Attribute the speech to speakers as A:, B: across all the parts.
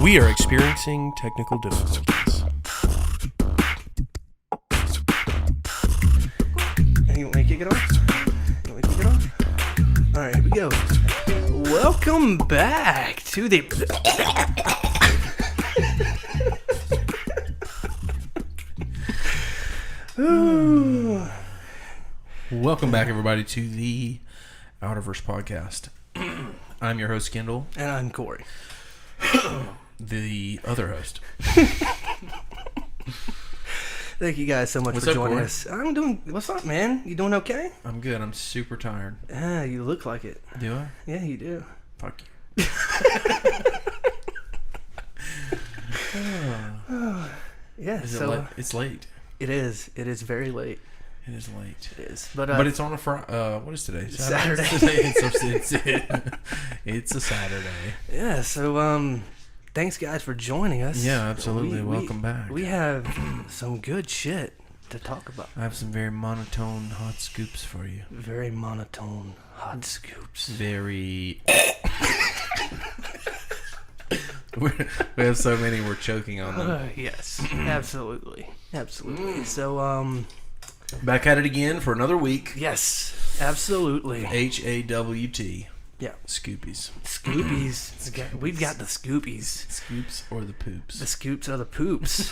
A: We are experiencing technical difficulties.
B: You want me to kick it off? Alright, here we go. Welcome back to the...
A: Welcome back, everybody, to the Outerverse Podcast. I'm your host, KENDALL.
B: And I'm Corey.
A: The other host.
B: Thank you guys so much
A: What's
B: for
A: up,
B: joining
A: Corey?
B: us. I'm doing... What's up, man? You doing okay?
A: I'm good. I'm super tired.
B: You look like it.
A: Do I?
B: Yeah, you do.
A: Fuck you.
B: Yeah,
A: Is it
B: so...
A: late? It's late.
B: It is. It is very late.
A: It is late.
B: It is. But
A: it's on a Friday. What is today?
B: Saturday.
A: It's a Saturday.
B: Yeah, so, thanks, guys, for joining us.
A: Yeah, absolutely. Welcome back.
B: We have some good shit to talk about.
A: I have some very monotone hot scoops for you.
B: Very monotone hot scoops.
A: Very... We have so many, we're choking on them.
B: Yes, absolutely. Absolutely. So,
A: Back at it again for another week.
B: yes, absolutely.
A: HAWT.
B: Yeah.
A: Scoopies.
B: Scoopies. We've got the scoopies.
A: Scoops or the poops?
B: The scoops are the poops.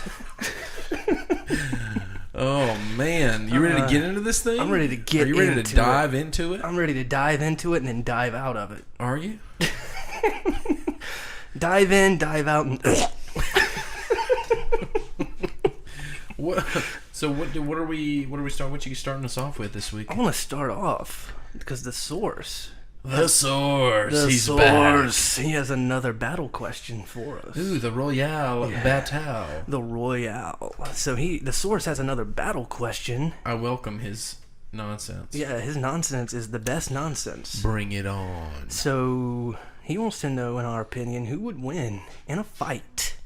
A: Oh, man. You ready to get into this thing?
B: I'm ready to get into it.
A: Are you ready to dive into it?
B: I'm ready to dive into it and then dive out of it.
A: Are you?
B: Dive in, dive out, and...
A: What? So what are we starting us off with this week?
B: I want to start off because the source.
A: The source.
B: The
A: He's
B: source.
A: back.
B: He has another battle question for us.
A: Ooh, the Royale Battle.
B: The Royale. So the source has another battle question.
A: I welcome his nonsense.
B: Yeah, his nonsense is the best nonsense.
A: Bring it on.
B: So he wants to know, in our opinion, who would win in a fight.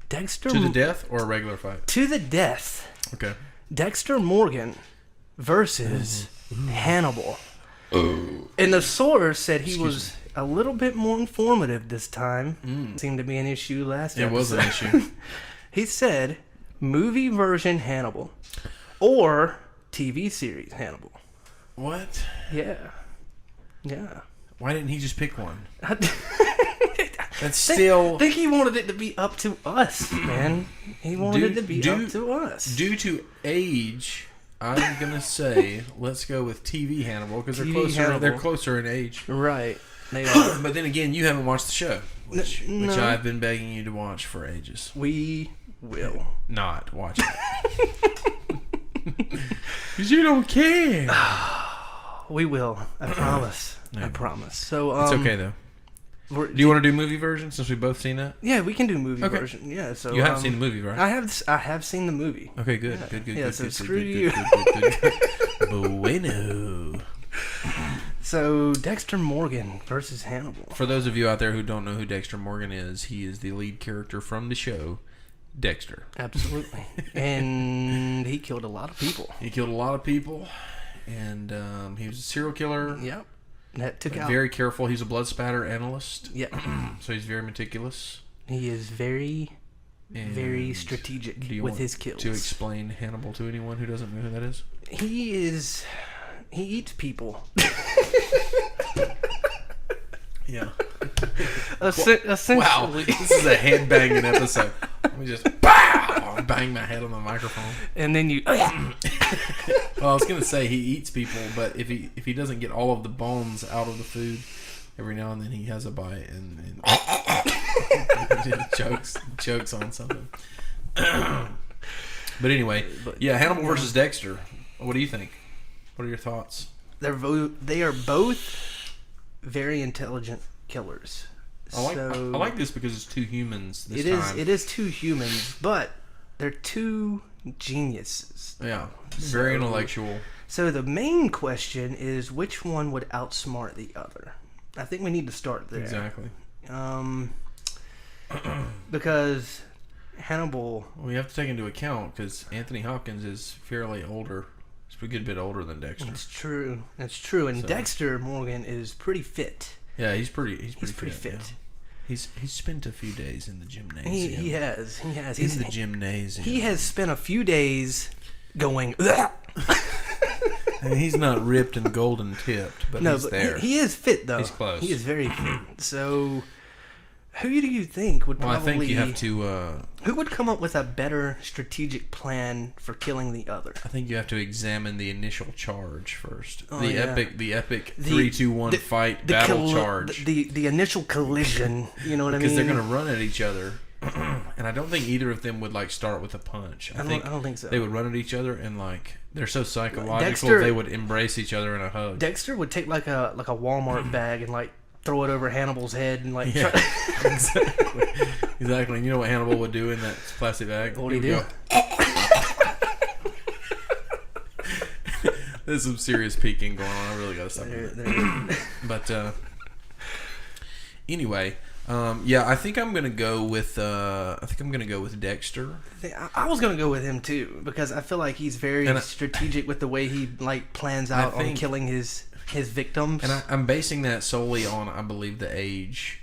B: Dexter
A: To the death or a regular fight?
B: To the death.
A: Okay.
B: Dexter Morgan versus Hannibal. And the source said he was a little bit more informative this time. Seemed to be an issue last episode.
A: It was an issue.
B: He said movie version Hannibal or TV series Hannibal.
A: What?
B: Yeah. Yeah.
A: Why didn't he just pick one? That's
B: I
A: still...
B: think he wanted it to be up to us, man. He wanted it to be up to us.
A: Due to age, I'm going to say let's go with TV Hannibal because they're closer in age.
B: Right. They are.
A: But then again, you haven't watched the show, which
B: No.
A: I've been begging you to watch for ages.
B: We will.
A: Not watch it. Because you don't care.
B: We will. I promise.
A: Yeah.
B: I promise. So
A: It's okay, though. Do you want to do movie version since we've both seen that?
B: Yeah, we can do movie
A: Okay.
B: version. Yeah, so
A: You have seen the movie, right?
B: I have seen the movie.
A: Okay, good.
B: Yeah.
A: Good.
B: Yeah, so screw you.
A: Good. Bueno.
B: So Dexter Morgan versus Hannibal.
A: For those of you out there who don't know who Dexter Morgan is, he is the lead character from the show Dexter.
B: Absolutely. And he killed a lot of people.
A: He killed a lot of people, and he was a serial killer.
B: Yep. That took out.
A: Very careful. He's a blood spatter analyst.
B: Yeah.
A: So he's very meticulous.
B: He is very
A: And
B: strategic
A: do you
B: with
A: want
B: his kills.
A: to explain Hannibal to anyone who doesn't know who that is?
B: He eats people.
A: Yeah.
B: Essentially.
A: Wow. This is a head banging episode. Let me just bang my head on the microphone.
B: And then you.
A: Well, I was gonna say he eats people, but if he doesn't get all of the bones out of the food, every now and then he has a bite and chokes on something. But anyway, yeah, Hannibal versus Dexter. What do you think? What are your thoughts?
B: They are both very intelligent killers.
A: I like this because it's two humans this time.
B: It is two humans, but they're two geniuses.
A: Yeah, very intellectual.
B: So the main question is which one would outsmart the other? I think we need to start there.
A: Exactly.
B: Because Hannibal...
A: We have to take into account because Anthony Hopkins is fairly older. He's a good bit older than Dexter.
B: It's true. And Dexter Morgan is pretty fit.
A: Yeah, he's pretty
B: He's pretty fit.
A: Yeah. He's spent a few days in the gymnasium.
B: He has.
A: In the gymnasium.
B: He has spent a few days going.
A: I mean, he's not ripped and golden tipped, but he's there.
B: He is fit though.
A: He's close.
B: He is very fit. So, who do you think would probably?
A: Well, I think you have to.
B: Who would come up with a better strategic plan for killing the other?
A: I think you have to examine the initial charge first.
B: Oh,
A: the epic 3-2-1 fight battle charge.
B: The initial collision. You know what I mean?
A: Because they're going to run at each other. And I don't think either of them would like start with a punch. I don't think so. They would run at each other and like they're so psychological. They would embrace each other in a hug.
B: Dexter would take like a Walmart bag and like throw it over Hannibal's head and like.
A: Yeah, exactly. And you know what Hannibal would do in that plastic bag?
B: What would he do?
A: There's some serious peeking going on. I really gotta stop. But anyway. I think I'm gonna go with Dexter.
B: I was gonna go with him too because I feel like he's very strategic with the way he like plans out on killing his victims. And
A: I'm basing that solely on I believe the age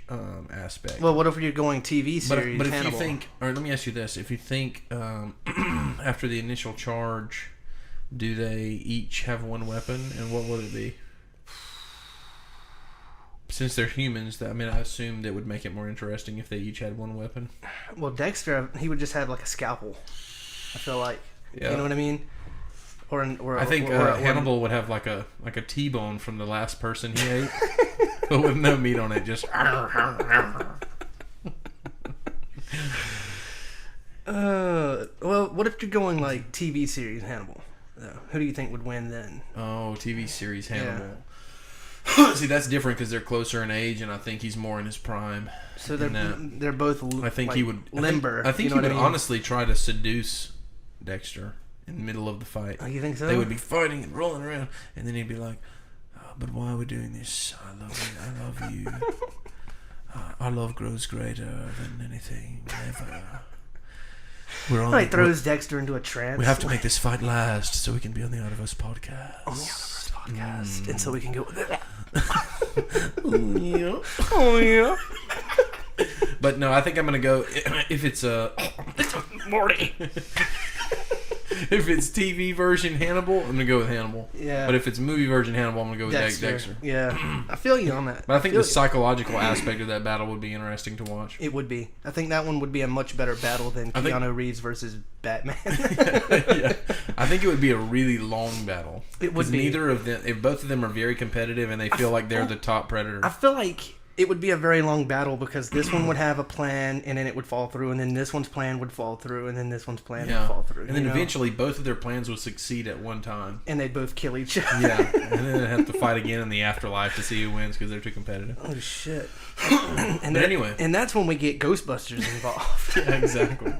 A: aspect.
B: Well, what if you're going TV series?
A: But if
B: Hannibal?
A: you think, or let me ask you this: if you think after the initial charge, do they each have one weapon, and what would it be? Since they're humans, I assume that would make it more interesting if they each had one weapon.
B: Well, Dexter, he would just have like a scalpel. I feel like, you know what I mean.
A: I think Hannibal would have like a T-bone from the last person he ate, but with no meat on it. Just.
B: Well, what if you're going like TV series Hannibal? Who do you think would win then?
A: Oh, TV series Hannibal. Yeah. See, that's different because they're closer in age, and I think he's more in his prime.
B: So they're both.
A: I think he would
B: limber.
A: I think he would honestly try to seduce Dexter in the middle of the fight.
B: Oh, you think so?
A: They would be fighting and rolling around, and then he'd be like, "But why are we doing this? I love you. Our love grows greater than anything ever."
B: He throws Dexter into a trance.
A: We have to make this fight last so we can be on the Outerverse Podcast.
B: On the Outerverse Podcast, and so we can go.
A: Oh yeah. But no, I think I'm gonna go if it's Morty. If it's TV version Hannibal, I'm gonna go with Hannibal.
B: Yeah.
A: But if it's movie version Hannibal, I'm gonna go with Dexter.
B: Yeah. I feel you on that.
A: But I think the psychological aspect of that battle would be interesting to watch.
B: It would be. I think that one would be a much better battle than Keanu Reeves versus Batman.
A: Yeah. I think it would be a really long battle.
B: It would be.
A: Neither of them, if both of them are very competitive and they feel like they're the top predator.
B: I feel like it would be a very long battle because this one would have a plan and then it would fall through, and then this one's plan would fall through, and then this one's plan would fall through.
A: And then eventually both of their plans would succeed at one time.
B: And they'd both kill each other.
A: Yeah. And then they'd have to fight again in the afterlife to see who wins because they're too competitive.
B: Oh, shit.
A: Anyway.
B: And that's when we get Ghostbusters involved.
A: Yeah, exactly.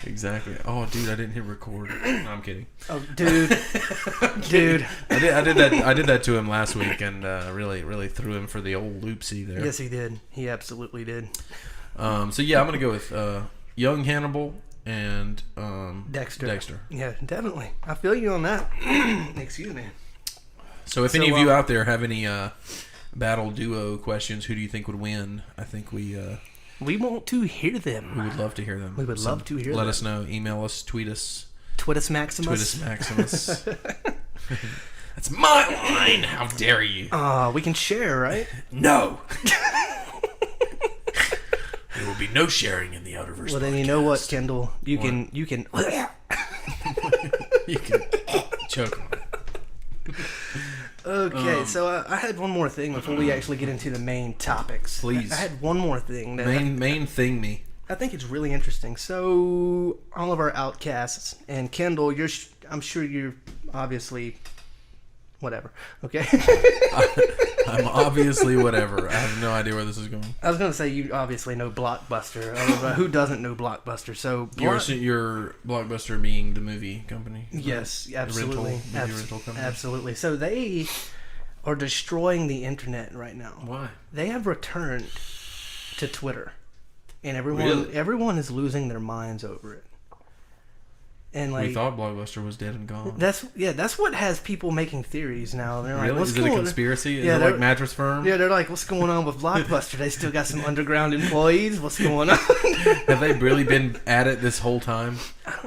A: Exactly. Oh, dude, I didn't hit record. No, I'm kidding.
B: Oh, dude. Dude.
A: I did that to him last week and really threw him for the old loopsie there.
B: Yes, he did. He absolutely did.
A: So yeah, I'm gonna go with young Hannibal and
B: Dexter. Yeah, definitely. I feel you on that. Excuse me.
A: So if any of you out there have any battle duo questions, who do you think would win? I think we
B: want to hear them.
A: We would love to hear them.
B: We would love to hear them.
A: Let us know. Email us. Tweet us.
B: Twittus Maximus.
A: That's my line. How dare you?
B: We can share, right?
A: No. There will be no sharing in the Outerverse.
B: Well, then you know what, Kendall? You can
A: you can choke on it.
B: Okay, so I had one more thing before we actually get into the main topics.
A: Please.
B: I had one more thing.
A: Main thing me.
B: I think it's really interesting. So, all of our outcasts, and Kendall, I'm sure you're obviously whatever. Okay.
A: I'm obviously whatever. I have no idea where this is going.
B: I was going to say you obviously know Blockbuster. Who doesn't know Blockbuster? So
A: your Blockbuster being the movie company.
B: Yes, absolutely.
A: Rental company.
B: Absolutely. So they are destroying the internet right now.
A: Why?
B: They have returned to Twitter, and everyone is losing their minds over it. And like,
A: we thought Blockbuster was dead and gone.
B: That's what has people making theories now. They're like,
A: really? Is it a conspiracy? Is it like Mattress Firm?
B: Yeah, they're like, what's going on with Blockbuster? They still got some underground employees. What's going on?
A: Have they really been at it this whole time?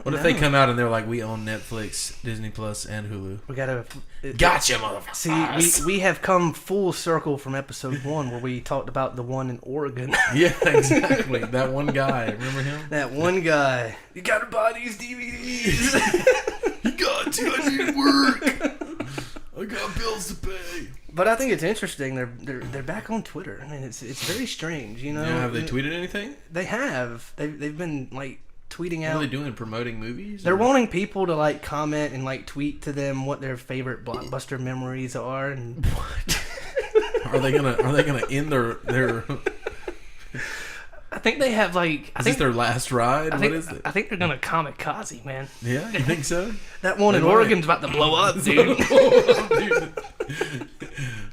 A: What if they come out and they're like, we own Netflix, Disney Plus, and Hulu?
B: We gotta
A: gotcha, motherfucker.
B: See, we have come full circle from episode 1 where we talked about the one in Oregon.
A: Yeah, exactly. That one guy. Remember him?
B: That one guy. You gotta buy these DVDs.
A: You got to. I need work. I got bills to pay.
B: But I think it's interesting. They're back on Twitter. I mean, it's very strange. You know.
A: Yeah, have they tweeted anything?
B: They have. They've been like tweeting out.
A: What are they doing? Promoting movies?
B: They're wanting people to like comment and like tweet to them what their favorite Blockbuster memories are and
A: what. Are they gonna end their
B: I think they have like.
A: Is this their last ride? What is it?
B: I think they're gonna kamikaze, man.
A: Yeah, you think so?
B: That one in Oregon's about to blow up, dude.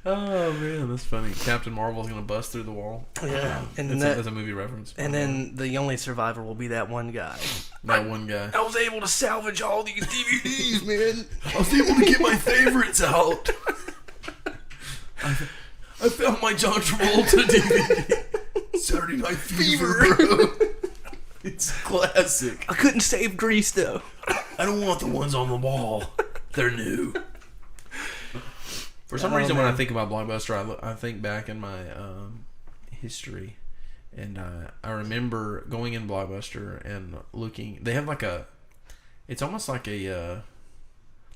A: Oh man, that's funny. Captain Marvel's gonna bust through the wall.
B: Yeah, and then
A: that's a movie reference.
B: And then the only survivor will be that one guy.
A: That one guy.
B: I was able to salvage all these DVDs, man.
A: I was able to get my favorites out. I found my John Travolta DVD. Saturday Night Fever, bro. It's classic.
B: I couldn't save Grease, though.
A: I don't want the ones on the wall. They're new. For some reason, when I think about Blockbuster, I think back in my history. And I remember going in Blockbuster and looking. They have like a... It's almost like a...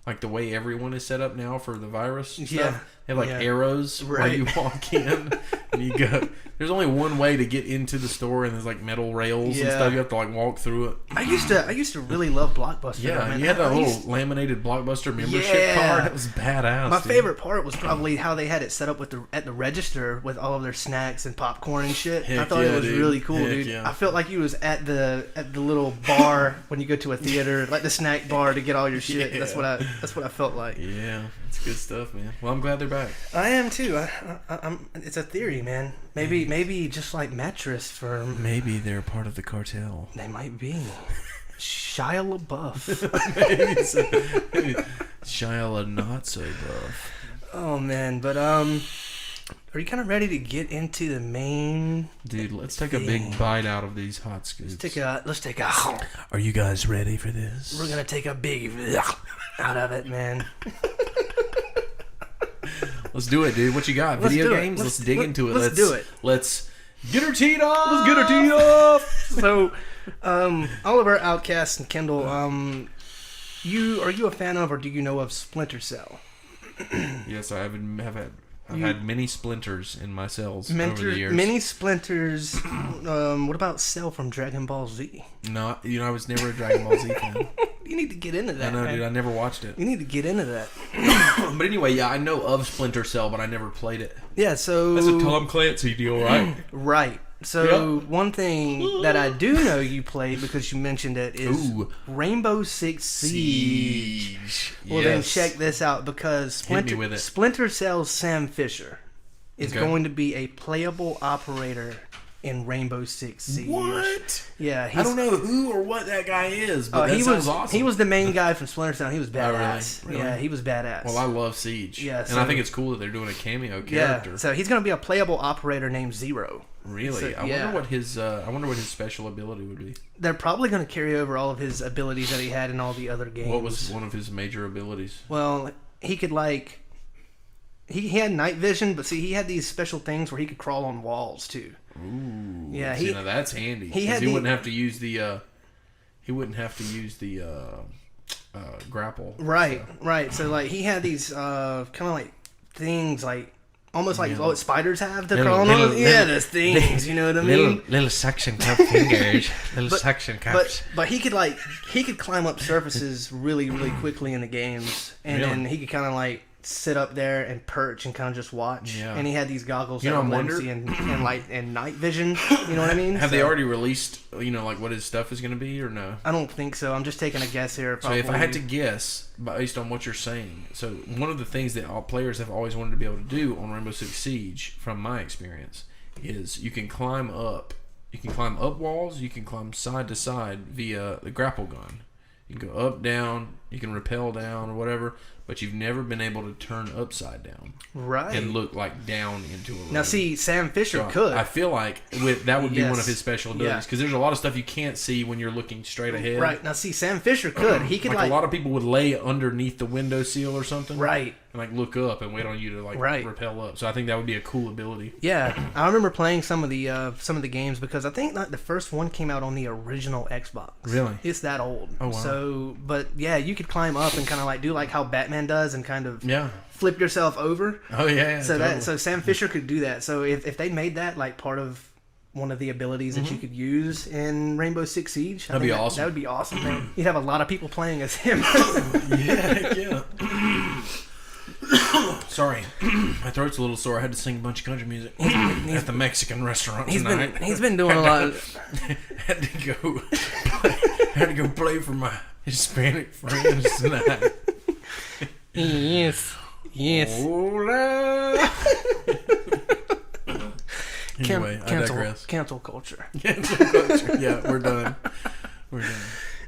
A: like the way everyone is set up now for the virus stuff.
B: Yeah.
A: They have like arrows where you walk in and you go. There's only one way to get into the store, and there's like metal rails and stuff. You have to like walk through it.
B: I used to really love Blockbuster.
A: Yeah,
B: man.
A: you had that little laminated Blockbuster membership card. That was badass.
B: My favorite part was probably how they had it set up at the register with all of their snacks and popcorn and shit. I thought it was really cool, dude. Yeah. I felt like you was at the little bar when you go to a theater, like the snack bar to get all your shit. Yeah. That's what I felt like.
A: Yeah, it's good stuff, man. Well, I'm glad they're back.
B: I am too. I'm. It's a theory, man. Maybe just like Mattress Firm.
A: Maybe they're part of the cartel.
B: They might be. Shia LaBeouf.
A: maybe Shia not so buff.
B: Oh man, but are you kind of ready to get into the main?
A: Dude, let's take a big bite out of these hot scoops.
B: Let's take a.
A: Are you guys ready for this?
B: We're gonna take a big out of it, man.
A: Let's do it, dude. What you got? Video games? Let's dig into it.
B: Let's do it.
A: Let's get her teed off.
B: Let's get her teed off. So, Oliver, Outcast, and KENDALL, are you a fan of, or do you know of Splinter Cell?
A: Yes, I've had many splinters in my cells over the years.
B: Many splinters. What about Cell from Dragon Ball Z?
A: No, I was never a Dragon Ball Z fan.
B: You need to get into that.
A: I know,
B: man.
A: dude. I never watched it.
B: You need to get into that.
A: But anyway, yeah, I know of Splinter Cell, but I never played it.
B: Yeah, so
A: that's a Tom Clancy deal, right?
B: Right. So one thing that I do know you played because you mentioned it is Rainbow Six Siege. Well, then check this out because Splinter Cell's Sam Fisher is going to be a playable operator in Rainbow Six Siege.
A: What?
B: Yeah,
A: I don't know who or what that guy is, but that sounds awesome.
B: He was the main guy from Splinter Cell. He was badass.
A: Really?
B: Yeah, he was badass.
A: Well, I love Siege. Yeah, and I think it's cool that they're doing a cameo character.
B: Yeah, so he's going to be a playable operator named Zero.
A: Really? So, I wonder what his special ability would be.
B: They're probably going to carry over all of his abilities that he had in all the other games.
A: What was one of his major abilities?
B: Well, he could he had night vision, but see, he had these special things where he could crawl on walls too.
A: Ooh. Yeah, now that's handy. He wouldn't have to use the grapple.
B: Right, right. So like he had these kind of like things like almost like what spiders have to crawl on. Yeah, those things. You know what I mean?
A: Little suction cup fingers. Suction cups.
B: But he could climb up surfaces really, really quickly in the games, and then he could kind of like sit up there and perch and kind of just watch. Yeah. And he had these goggles that latency and light and night vision. You know what I mean?
A: Have they already released, like what his stuff is going to be or no?
B: I don't think so. I'm just taking a guess here.
A: Probably. So if I had to guess, based on what you're saying, so one of the things that all players have always wanted to be able to do on Rainbow Six Siege, from my experience, is you can climb up. You can climb up walls. You can climb side to side via the grapple gun. You can go up, down. You can rappel down or whatever. But you've never been able to turn upside down.
B: Right.
A: And look like down into a room.
B: Now, see, Sam Fisher
A: So
B: could.
A: I feel like that would be one of his special abilities. Because there's a lot of stuff you can't see when you're looking straight ahead.
B: Right. Now, see, Sam Fisher could. He could,
A: like a lot of people would lay underneath the windowsill or something.
B: Right.
A: And like look up and wait on you to like rappel up. So I think that would be a cool ability.
B: Yeah. I remember playing some of the games because I think like the first one came out on the original Xbox.
A: Really?
B: It's that old.
A: Oh, wow.
B: So, but yeah, you could climb up and kind of like do like how Batman does and kind of flip yourself over.
A: Oh yeah.
B: So totally. Sam Fisher could do that. So if they made that like part of one of the abilities that you could use in Rainbow Six Siege,
A: that'd be awesome.
B: That would be awesome, man. You'd have a lot of people playing as him.
A: Yeah. Sorry, my throat's a little sore. I had to sing a bunch of country music at the Mexican restaurant tonight.
B: He's been doing a lot.
A: Had to go play for my Hispanic friends tonight.
B: Yes.
A: Hola. Anyway, I digress.
B: Cancel culture.
A: Cancel culture. Yeah, we're done.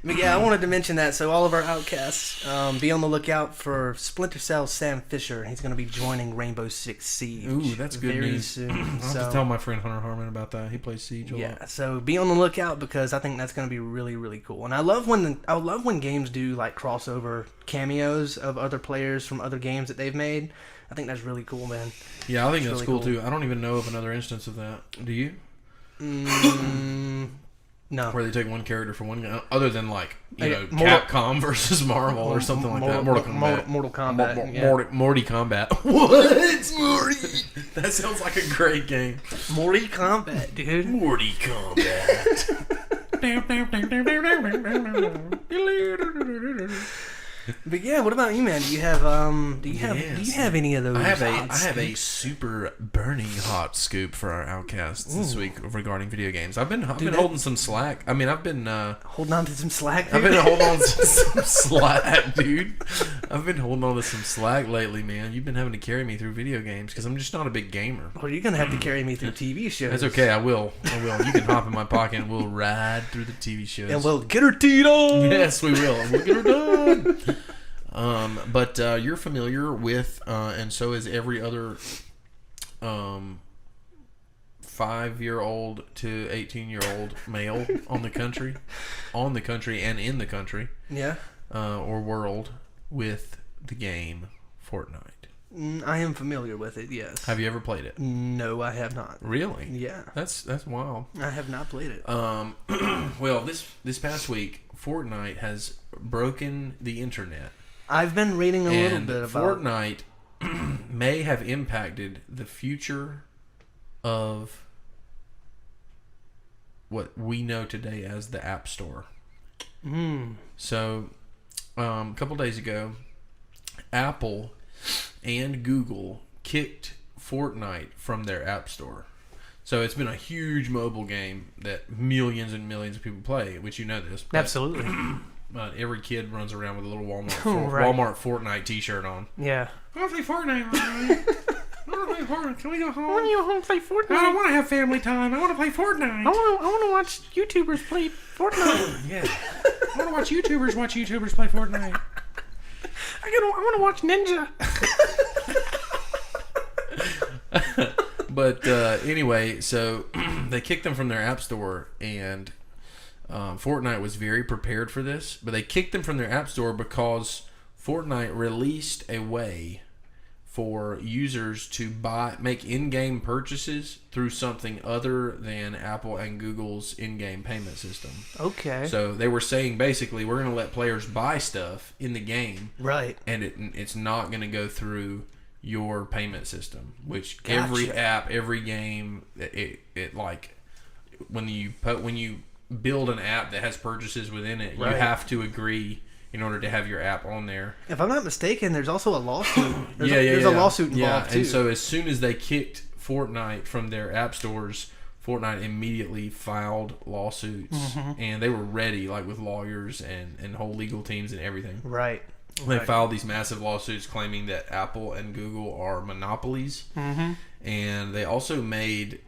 B: But yeah, I wanted to mention that. So all of our outcasts, be on the lookout for Splinter Cell Sam Fisher. He's going to be joining Rainbow Six Siege.
A: Ooh, that's good
B: very
A: news.
B: soon.
A: I'll have to tell my friend Hunter Harmon about that. He plays Siege a lot.
B: Yeah, so be on the lookout because I think that's going to be really, really cool. And I love when games do like crossover cameos of other players from other games that they've made. I think that's really cool, man.
A: Yeah, I think that's really cool too. I don't even know of another instance of that. Do you?
B: No.
A: Where they take one character from one game, other than like Capcom versus Marvel or something like that. Mortal Kombat.
B: Mortal Kombat.
A: Morty Kombat. What? Morty? That sounds like a great game.
B: Morty Kombat, dude.
A: Morty Kombat.
B: But yeah, what about you, man? Do you have any of those?
A: I have a super burning hot scoop for our outcasts this week regarding video games. I've been holding some slack. I mean, I've been
B: holding on to some slack.
A: I've been holding on to some slack, dude. I've been holding on to some slack lately, man. You've been having to carry me through video games because I'm just not a big gamer.
B: Well, you're gonna have to carry me through TV shows.
A: That's okay. I will. You can hop in my pocket and we'll ride through the TV shows.
B: And we'll get her teed on.
A: Yes, we will. And we'll get her done. But you're familiar with, and so is every other 5-year-old to 18-year-old male on the country and in the country, or world, with the game Fortnite.
B: I am familiar with it. Yes.
A: Have you ever played it?
B: No, I have not.
A: Really?
B: Yeah.
A: That's wild.
B: I have not played it.
A: Well, this past week, Fortnite has broken the internet.
B: I've been reading a little bit about
A: Fortnite may have impacted the future of what we know today as the App Store. So, a couple days ago, Apple and Google kicked Fortnite from their App Store. So it's been a huge mobile game that millions and millions of people play, which you know this.
B: Absolutely.
A: Every kid runs around with a little Walmart Fortnite T-shirt on.
B: Yeah.
A: I want to play Fortnite. I want to play Fortnite. Can we go home?
B: I want to go home and play Fortnite.
A: I don't want to have family time. I want to play Fortnite.
B: I want to watch YouTubers play Fortnite.
A: Yeah. I want to watch YouTubers play Fortnite.
B: I want to watch Ninja.
A: But anyway, so they kicked them from their App Store, and Fortnite was very prepared for this. But they kicked them from their App Store because Fortnite released a way for users to make in-game purchases through something other than Apple and Google's in-game payment system.
B: Okay.
A: So they were saying basically we're going to let players buy stuff in the game,
B: right?
A: And it's not going to go through your payment system. Which
B: Gotcha.
A: every app, every game, it like when you build an app that has purchases within it,
B: right,
A: you have to agree in order to have your app on there.
B: If I'm not mistaken, there's also a lawsuit. There's a lawsuit involved, too.
A: And so as soon as they kicked Fortnite from their app stores, Fortnite immediately filed lawsuits. And they were ready, like with lawyers and whole legal teams and everything.
B: Right.
A: They filed these massive lawsuits claiming that Apple and Google are monopolies. And they also made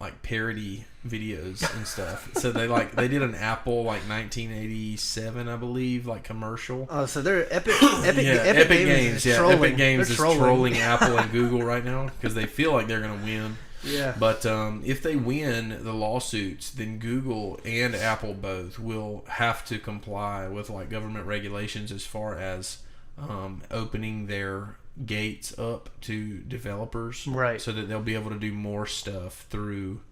A: like parody videos and stuff. So they did an Apple like 1987, I believe, like commercial.
B: Oh, so they're Epic
A: Games. Yeah,
B: trolling.
A: Epic Games
B: They're
A: is trolling Apple and Google right now because they feel like they're gonna win.
B: Yeah.
A: But if they win the lawsuits, then Google and Apple both will have to comply with like government regulations as far as opening their gates up to developers,
B: right?
A: So that they'll be able to do more stuff through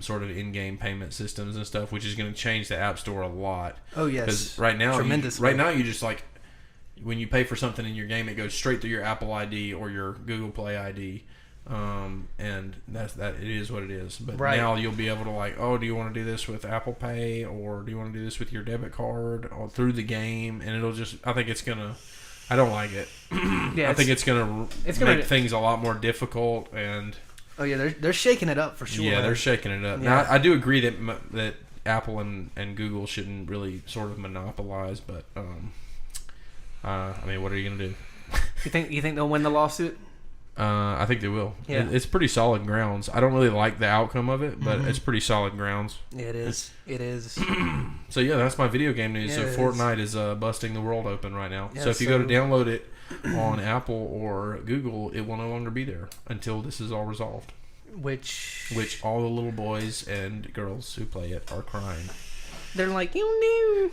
A: sort of in-game payment systems and stuff, which is going to change the App Store a lot.
B: Oh yes,
A: because right now, you just like when you pay for something in your game, it goes straight through your Apple ID or your Google Play ID. And that it is what it is. But now you'll be able to like, oh, do you want to do this with Apple Pay or do you want to do this with your debit card or through the game? And it'll just, I think it's gonna, I don't like it. I think it's gonna make things a lot more difficult. And
B: oh yeah, they're shaking it up for sure.
A: Yeah, they're shaking it up.
B: Yeah.
A: Now I do agree that Apple and Google shouldn't really sort of monopolize, but I mean, what are you gonna do?
B: You think they'll win the lawsuit?
A: I think they will.
B: Yeah.
A: It's pretty solid grounds. I don't really like the outcome of it, but it's pretty solid grounds.
B: It is. It is.
A: So yeah, that's my video game news.
B: Yeah,
A: so Fortnite is busting the world open right now.
B: Yeah,
A: so if you go to download it on Apple or Google, it will no longer be there until this is all resolved. Which all the little boys and girls who play it are crying.
B: They're like, no.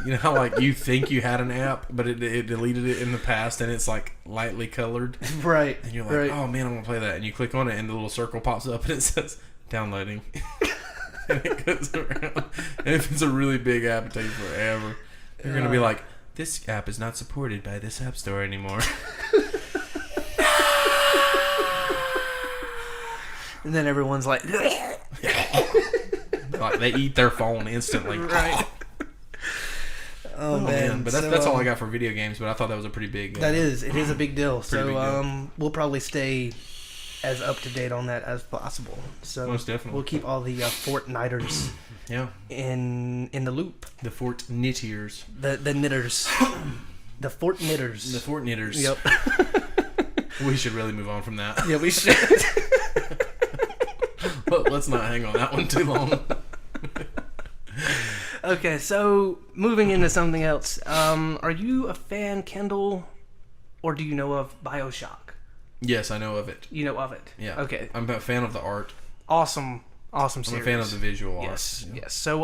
A: You know how like you think you had an app, but it deleted it in the past, and it's like lightly colored,
B: right?
A: And you're like, oh man, I want to play that, and you click on it, and the little circle pops up, and it says downloading, and it goes around. And if it's a really big app, it takes forever. You're gonna be like, this app is not supported by this app store anymore.
B: And then everyone's like,
A: they eat their phone instantly,
B: right? Oh man,
A: but that's all I got for video games. But I thought that was a pretty big.
B: It is a big deal. So
A: big deal.
B: We'll probably stay as up to date on that as possible. So
A: most definitely,
B: we'll keep all the Fortniters in the loop.
A: The Fortniteers,
B: the knitters, the Fortnitters,
A: the Fortnitters.
B: Yep.
A: We should really move on from that.
B: Yeah, we should.
A: But let's not hang on that one too long.
B: Okay, so moving into something else. Are you a fan, KENDALL, or do you know of Bioshock?
A: Yes, I know of it.
B: You know of it?
A: Yeah.
B: Okay.
A: I'm a fan of the art.
B: Awesome series.
A: I'm a fan of the visual art.
B: Yes. So,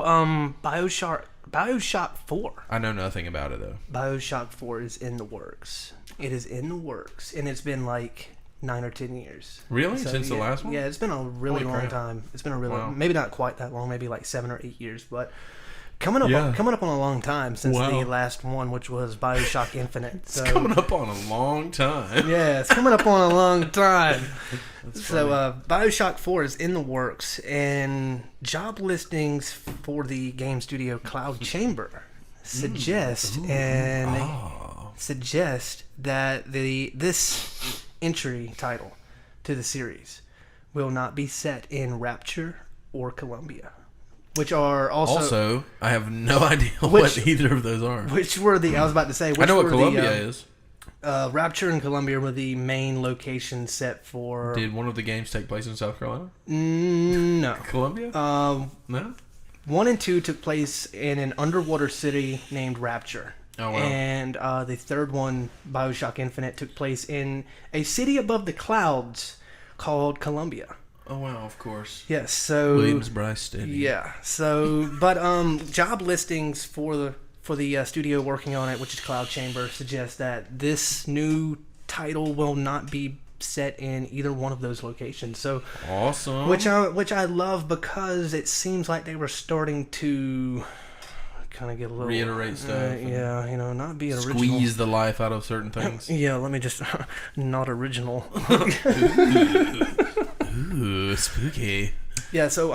B: Bioshock 4.
A: I know nothing about it, though.
B: Bioshock 4 is in the works. It is in the works, and it's been like 9 or 10 years.
A: Really? Since the last one?
B: Yeah, it's been a really long time. It's been a really maybe not quite that long, maybe like 7 or 8 years, but coming up on a long time since the last one, which was Bioshock Infinite. So,
A: it's coming up on a long time.
B: Yeah, it's coming up on a long time. So Bioshock 4 is in the works, and job listings for the game studio Cloud Chamber suggest that this entry title to the series will not be set in Rapture or Columbia, which are also
A: I have no idea what either of those are.
B: Which were I was about to say.
A: I know what Columbia is.
B: Rapture and Columbia were the main locations set for.
A: Did one of the games take place in South Carolina?
B: No.
A: Columbia? No.
B: 1 and 2 took place in an underwater city named Rapture.
A: Oh, wow.
B: And the third one, Bioshock Infinite, took place in a city above the clouds called Columbia.
A: Oh, wow, of course.
B: Yes, so...
A: Williams-Brice Stadium.
B: Yeah, so... But job listings for the studio working on it, which is Cloud Chamber, suggest that this new title will not be set in either one of those locations. So
A: awesome.
B: Which I love, because it seems like they were starting to... kind of get a little
A: reiterate stuff.
B: Not be original.
A: Squeeze the life out of certain things.
B: Yeah, let me just not original.
A: Ooh, spooky.
B: Yeah, so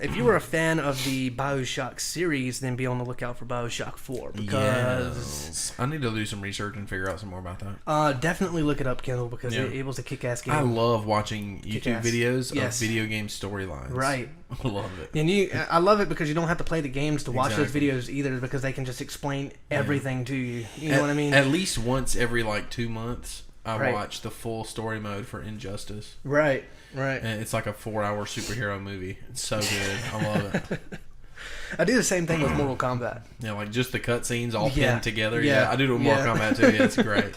B: if you were a fan of the Bioshock series, then be on the lookout for Bioshock 4, because
A: I need to do some research and figure out some more about that.
B: Definitely look it up, KENDALL, because it was a kick-ass game.
A: I love watching YouTube videos of video game storylines.
B: Right.
A: I love it.
B: And I love it because you don't have to play the games to watch those videos either, because they can just explain everything to you. You know what I mean?
A: At least once every 2 months, I watched the full story mode for Injustice.
B: Right.
A: And it's like a 4-hour superhero movie. It's so good. I love it.
B: I do the same thing with Mortal Kombat.
A: Yeah, like just the cutscenes all pinned together.
B: Yeah.
A: I do it with Mortal Kombat too. Yeah, it's great.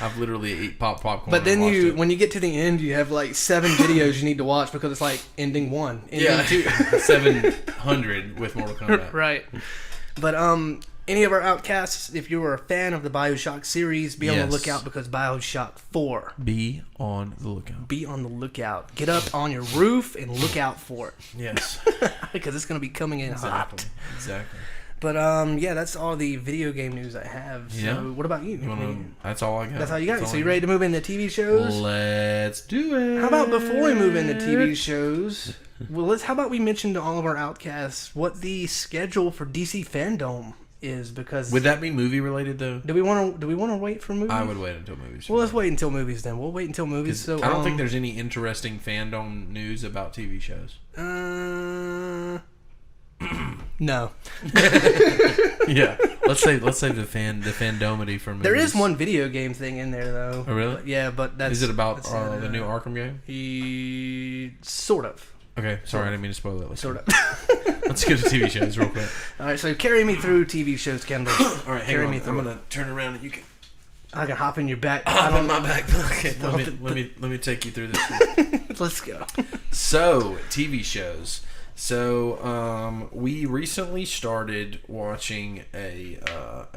A: I've literally popcorn.
B: But then when you get to the end, you have like 7 videos you need to watch because it's like ending 1, ending 2.
A: 700 with Mortal Kombat.
B: Right. But any of our outcasts, if you were a fan of the Bioshock series, be on the lookout because Bioshock 4.
A: Be on the lookout.
B: Be on the lookout. Get up on your roof and look out for it.
A: Yes.
B: Because it's going to be coming in hot.
A: Exactly.
B: But that's all the video game news I have. So what about you?
A: That's all I got.
B: That's all you got. So you ready to move into TV shows?
A: Let's do it.
B: How about before we move into TV shows, how about we mention to all of our outcasts what the schedule for DC FANDOME is? Because
A: would that be movie related though?
B: Do we want to wait for movies?
A: I would wait until movies.
B: Well, let's wait until movies then. We'll wait until movies. So
A: I don't think there's any interesting FANDOME news about TV shows.
B: No.
A: Yeah. Let's save the fandomity for movies.
B: There is one video game thing in there though.
A: Oh really?
B: Yeah, but that's.
A: Is it about the new Arkham game?
B: Sort of.
A: Okay, sorry, I didn't mean to spoil it.
B: Sort of.
A: Let's get to TV shows real quick.
B: All right, so carry me through TV shows, Kendall.
A: All right, hang on. I'm gonna turn around and you can.
B: I can hop in your back.
A: Hop in my back pocket. Let me take you through this one.
B: Let's go.
A: So TV shows. So we recently started watching a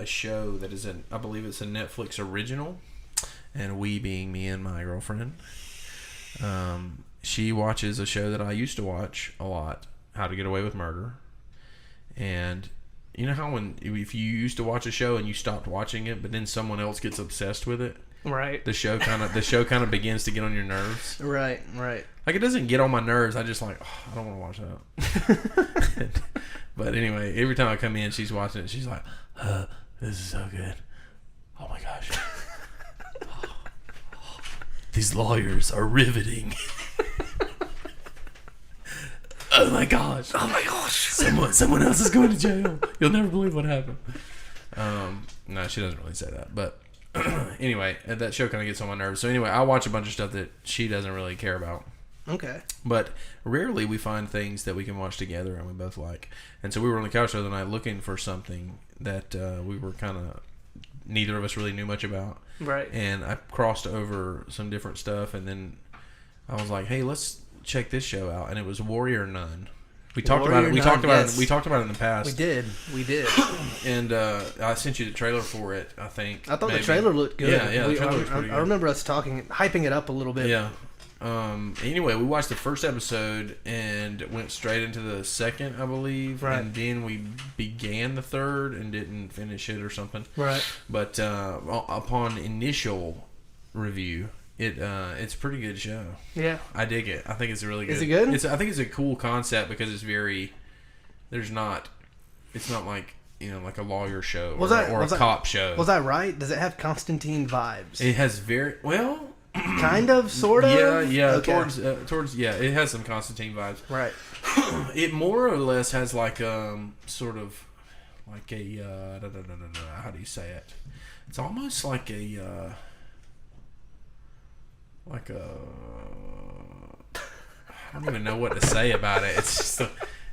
A: show that is I believe it's a Netflix original, and we being me and my girlfriend. She watches a show that I used to watch a lot, How to Get Away with Murder. And you know how if you used to watch a show and you stopped watching it, but then someone else gets obsessed with it,
B: right?
A: The show kind of begins to get on your nerves,
B: right.
A: Like it doesn't get on my nerves. I just like I don't want to watch that. But anyway, every time I come in, she's watching it. She's like, "This is so good. Oh my gosh, these lawyers are riveting." Oh my gosh! Someone else is going to jail. You'll never believe what happened. No, she doesn't really say that. But anyway, that show kind of gets on my nerves. So anyway, I watch a bunch of stuff that she doesn't really care about.
B: Okay.
A: But rarely we find things that we can watch together and we both like. And so we were on the couch the other night looking for something that we were kind of neither of us really knew much about.
B: Right.
A: And I crossed over some different stuff, and then I was like, "Hey, let's check this show out," and it was Warrior Nun. We talked about it. We talked about it in the past.
B: We did.
A: And I sent you the trailer for it. I think.
B: I thought the trailer looked good.
A: Yeah. The trailer looked pretty good.
B: I remember us hyping it up a little bit.
A: Yeah. Anyway, we watched the first episode and went straight into the second, I believe.
B: Right.
A: And then we began the third and didn't finish it or something.
B: Right.
A: But upon initial review, it's a pretty good show.
B: Yeah.
A: I dig it. I think it's really good.
B: Is it good?
A: I think it's a cool concept because it's not like, like a lawyer show or a cop show.
B: Was I right? Does it have Constantine vibes?
A: It has
B: kind of, sort of?
A: Yeah.
B: Okay.
A: Towards it has some Constantine vibes.
B: Right.
A: It more or less has like sort of like a how do you say it? It's almost like a I don't even know what to say about it. It's just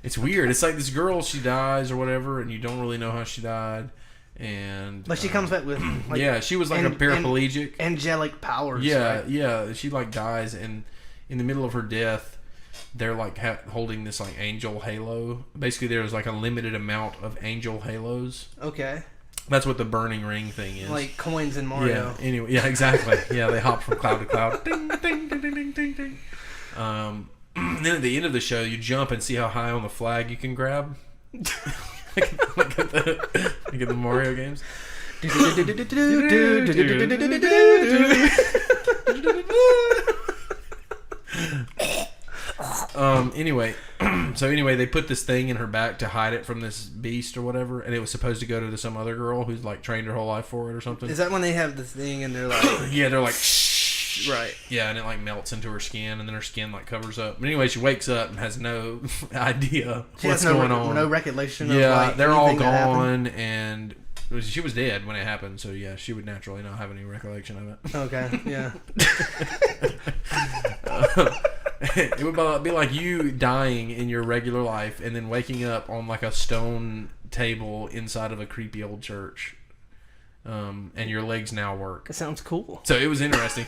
A: it's weird. It's like this girl, she dies or whatever, and you don't really know how she died. But
B: she comes back with
A: she was like a paraplegic,
B: angelic powers.
A: Yeah,
B: right?
A: yeah. She like dies, and in the middle of her death, they're like holding this like angel halo. Basically, there's like a limited amount of angel halos.
B: Okay.
A: That's what the burning ring thing is.
B: Like coins in Mario.
A: Yeah. Anyway, yeah, exactly. Yeah, they hop from cloud to cloud. Ding, ding, ding, ding, ding, ding, ding. And then at the end of the show, you jump and see how high on the flag you can grab. like at the Mario games. Anyway, they put this thing in her back to hide it from this beast or whatever, and it was supposed to go to some other girl who's like trained her whole life for it or something.
B: Is that when they have the thing and they're like
A: yeah, they're like shh.
B: Right.
A: Yeah, and it like melts into her skin, and then her skin like covers up. But anyway, she wakes up and has no idea what's going on.
B: No recollection.
A: Yeah,
B: of like
A: they're all gone, and she was dead when it happened, so yeah, she would naturally not have any recollection of it.
B: Okay, yeah.
A: It would be like you dying in your regular life and then waking up on like a stone table inside of a creepy old church, and your legs now work.
B: It sounds cool.
A: So it was interesting.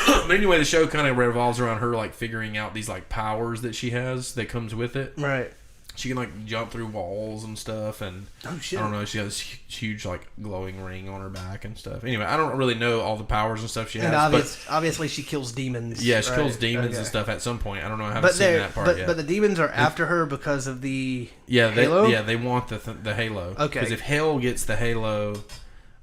A: But anyway, the show kind of revolves around her like figuring out these like powers that she has that comes with it.
B: Right.
A: She can like jump through walls and stuff, and
B: oh shit,
A: I don't know. She has this huge like glowing ring on her back and stuff. Anyway, I don't really know all the powers and stuff she has.
B: And obviously she kills demons.
A: Yeah, she kills demons and stuff at some point. I don't know. I haven't
B: but
A: seen that part yet.
B: But the demons are after her because of the
A: halo? They want the halo.
B: Okay.
A: Because if hell gets the halo,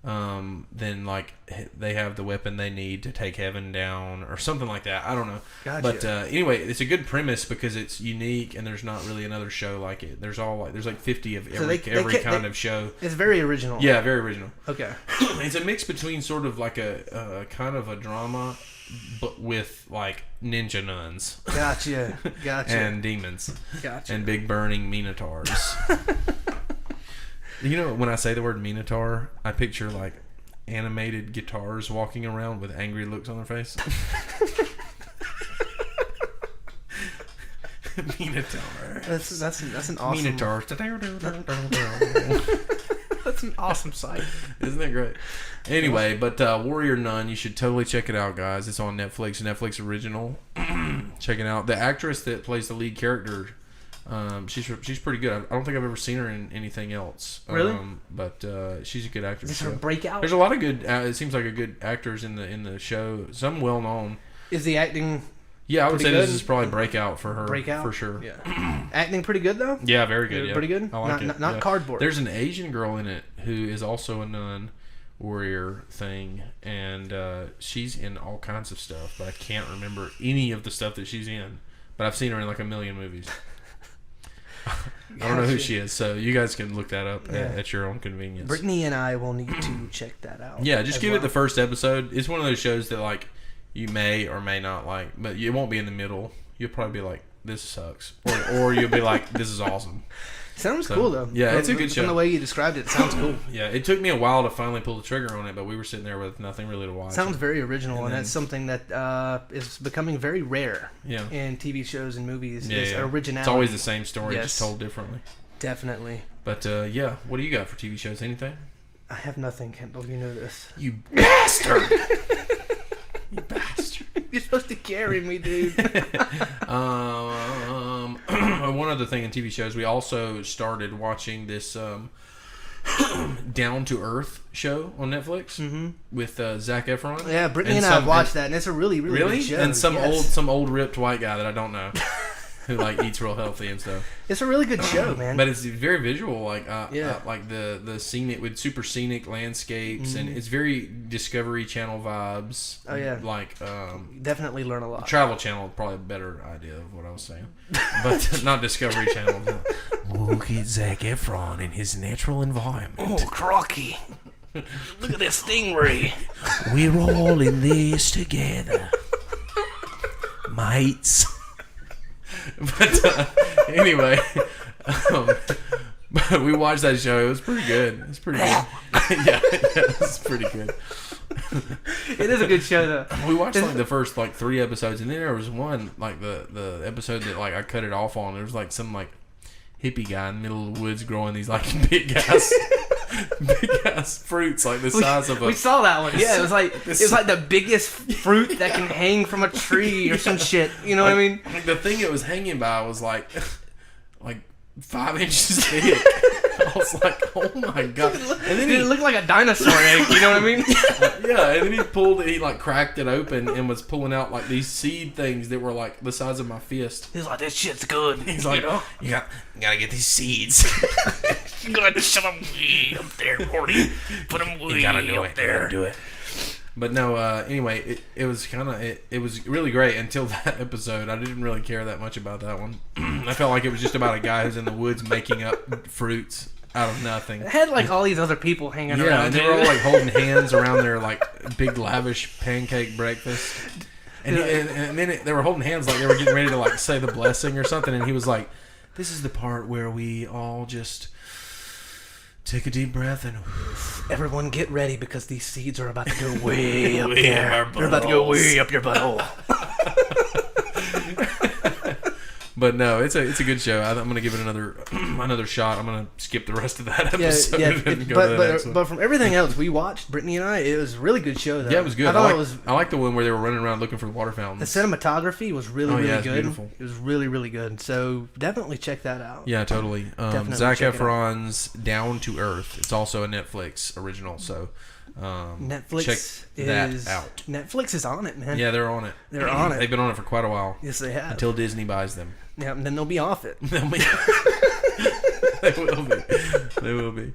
A: then like they have the weapon they need to take heaven down or something like that. I don't know.
B: Gotcha.
A: But anyway, it's a good premise because it's unique and there's not really another show like it. There's like 50 of every kind of show.
B: It's very original.
A: Yeah, very original.
B: Okay.
A: It's a mix between sort of like a kind of a drama, but with like ninja nuns.
B: Gotcha.
A: And demons.
B: Gotcha.
A: And big burning minotaurs. You know, when I say the word minotaur, I picture like animated guitars walking around with angry looks on their face. Minotaur.
B: That's an awesome.
A: Minotaur.
B: That's an awesome sight.
A: Isn't that great? Anyway, but Warrior Nun, you should totally check it out, guys. It's on Netflix original. Check it out. The actress that plays the lead character, she's pretty good. I don't think I've ever seen her in anything else.
B: Really?
A: But she's a good actress.
B: Is this her breakout?
A: There's a lot of good. It seems like a good actors in the show. Some well known.
B: Is the acting?
A: Yeah, I would say
B: good?
A: this is probably breakout for her.
B: Breakout
A: For sure.
B: Yeah. Acting pretty good though.
A: Yeah, very good. Yeah.
B: Pretty good.
A: I like it.
B: Not cardboard.
A: There's an Asian girl in it who is also a nun warrior thing, and she's in all kinds of stuff, but I can't remember any of the stuff that she's in. But I've seen her in like a million movies. I don't know who she is, so you guys can look that up at your own convenience.
B: Brittany and I will need to check that out.
A: Yeah, just give it the first episode. It's one of those shows that like you may or may not like, but it won't be in the middle. You'll probably be like, this sucks, or you'll be like, this is awesome.
B: Sounds cool though.
A: Yeah, it's a good show.
B: From the way you described it, sounds cool.
A: Yeah, it took me a while to finally pull the trigger on it, but we were sitting there with nothing really to watch.
B: Sounds very original, and that's something that is becoming very rare in TV shows and movies. Originality.
A: It's always the same story, just told differently.
B: Definitely.
A: But yeah, what do you got for TV shows? Anything?
B: I have nothing, Kendall. You know this.
A: You bastard! You bastard!
B: You're supposed to carry me, dude.
A: One other thing in TV shows, we also started watching this Down to Earth show on Netflix with Zac Efron.
B: Yeah, Brittany and I have watched that, and it's a really good show.
A: And some old ripped white guy that I don't know. Who like eats real healthy and stuff.
B: It's a really good show, man.
A: But it's very visual, like like the scenic with super scenic landscapes, and it's very Discovery Channel vibes.
B: Oh yeah,
A: like
B: definitely learn a lot.
A: Travel Channel, probably a better idea of what I was saying, but not Discovery Channel. Look at Zac Efron in his natural environment.
B: Oh, crocky! Look at this stingray.
A: We're all in this together, mates. But anyway, but we watched that show. It was pretty good. It's pretty good. yeah, it's pretty good.
B: It is a good show, though.
A: We watched like the first like 3 episodes, and then there was one like the episode that like I cut it off on. There was like some like hippie guy in the middle of the woods growing these like big ass fruits like the size of a.
B: We saw that one. Yeah, it was like the biggest fruit that can hang from a tree or some shit. You know what I mean?
A: Like the thing it was hanging by was like 5 inches thick. I was like, oh my god!
B: And then it looked like a dinosaur egg. You know what I mean?
A: Yeah, and then he like cracked it open and was pulling out like these seed things that were like the size of my fist.
B: He's like, this shit's good.
A: He's like, you gotta get these seeds.
B: You gotta shove them way up there, Morty. Put them way up there.
A: Do it. But no, anyway, it was kind of it was really great until that episode. I didn't really care that much about that one. I felt like it was just about a guy who's in the woods making up fruits out of nothing.
B: It had like all these other people hanging around.
A: Yeah, and they were all like holding hands around their like big lavish pancake breakfast. And then they were holding hands like they were getting ready to like say the blessing or something. And he was like, "This is the part where we all just Take a deep breath and...
B: Everyone get ready because these seeds are about to go way up
A: Way
B: there.
A: up our
B: They're about to go
A: buttholes.
B: way up your butthole.
A: But no, it's a good show. I'm gonna give it another shot. I'm gonna skip the rest of that episode. And go to the next one.
B: But from everything else we watched, Brittany and I, it was a really good show. Though.
A: Yeah, it was good. I like the one where they were running around looking for the water
B: The
A: fountains.
B: cinematography was really
A: it's
B: good.
A: beautiful.
B: It was really, really good. So definitely check that out.
A: Yeah, totally.
B: Definitely
A: Zac
B: check it out.
A: Efron's Down to Earth. It's also a Netflix original. So
B: Netflix
A: check that out.
B: Netflix is on it, man.
A: Yeah, they're on it.
B: They're on it.
A: They've been on it for quite a while.
B: Yes, they have.
A: Until Disney buys them.
B: Yeah, and then they'll be off it.
A: They will be.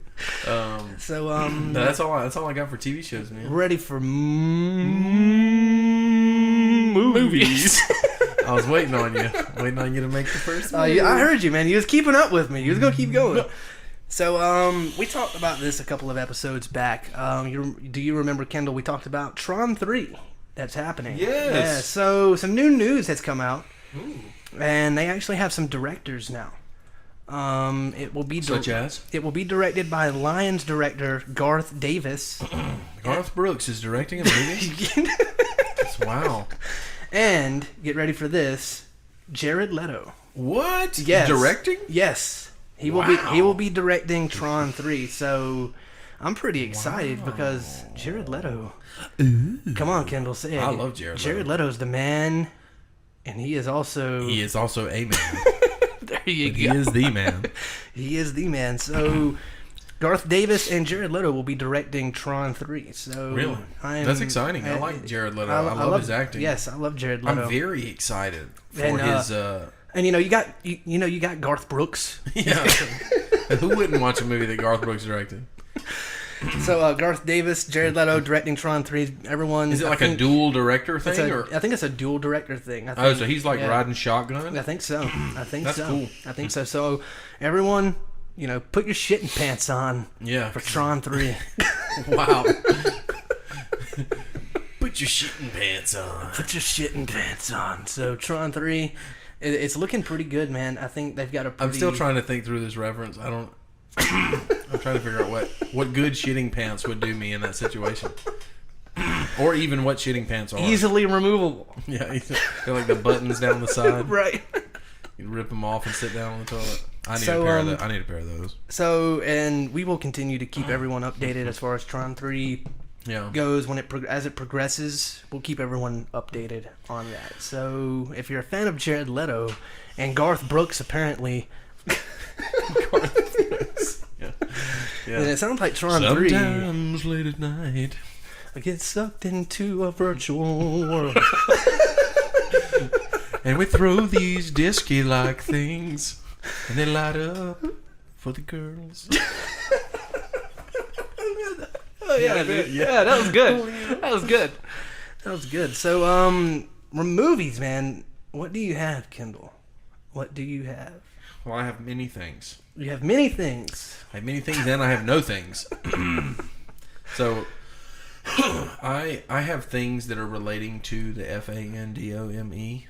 B: So
A: That's all I got for TV shows, man.
B: ready for movies.
A: I was waiting on you to make the first one.
B: I heard you, man. You was keeping up with me. You was gonna keep going. So we talked about this a couple of episodes back. Do you remember, Kendall? We talked about Tron 3. That's happening.
A: Yes.
B: Yeah, so some new news has come out.
A: Ooh.
B: And they actually have some directors now. It will be
A: Such as?
B: It will be directed by Lions director Garth Davis.
A: Garth Brooks is directing a movie? Wow.
B: And get ready for this, Jared Leto.
A: What?
B: Yes.
A: Directing?
B: Yes. He
A: Wow.
B: will be directing Tron 3. So I'm pretty excited because Jared Leto.
A: Ooh.
B: Come on, Kendall, say it.
A: I love Jared Leto.
B: Jared Leto's the man, and he is also
A: a man.
B: there you
A: He
B: go.
A: is the man.
B: He is the man. So Garth Davis and Jared Leto will be directing Tron 3. So
A: Really? That's exciting. I like Jared Leto. I love his acting.
B: Yes, I love Jared Leto.
A: I'm very excited for
B: And,
A: his.
B: And you got Garth Brooks.
A: Yeah. Who wouldn't watch a movie that Garth Brooks directed?
B: So Garth Davis, Jared Leto directing Tron 3. Everyone.
A: Is it like a dual director thing?
B: I think it's a dual director thing.
A: So he's like riding shotgun?
B: I think so.
A: That's cool.
B: I think so. So everyone, put your shitting pants on.
A: Yeah.
B: For Tron 3.
A: Wow. Put your shitting pants on.
B: Put your shitting pants on. So Tron 3, it's looking pretty good, man. I think they've got a pretty...
A: I'm still trying to think through this reference. I'm trying to figure out what good shitting pants would do me in that situation. Or even what shitting pants are.
B: Easily removable.
A: Yeah, they're like the buttons down the side.
B: Right.
A: You rip them off and sit down on the toilet. I need a pair of those.
B: So, and we will continue to keep everyone updated as far as Tron 3 goes. As it progresses, we'll keep everyone updated on that. So, if you're a fan of Jared Leto and Garth Brooks, apparently...
A: Yeah.
B: And it sounds like Tron 3.
A: Sometimes late at night,
B: I get sucked into a virtual world.
A: and we throw these disky-like things, and they light up for the girls.
B: Oh yeah, dude. Yeah, that was good. That was good. That was good. So, movies, man. What do you have, Kendall? What do you have?
A: Well, I have many things.
B: You have many things.
A: I have many things, and I have no things. So, I have things that are relating to the FANDOME.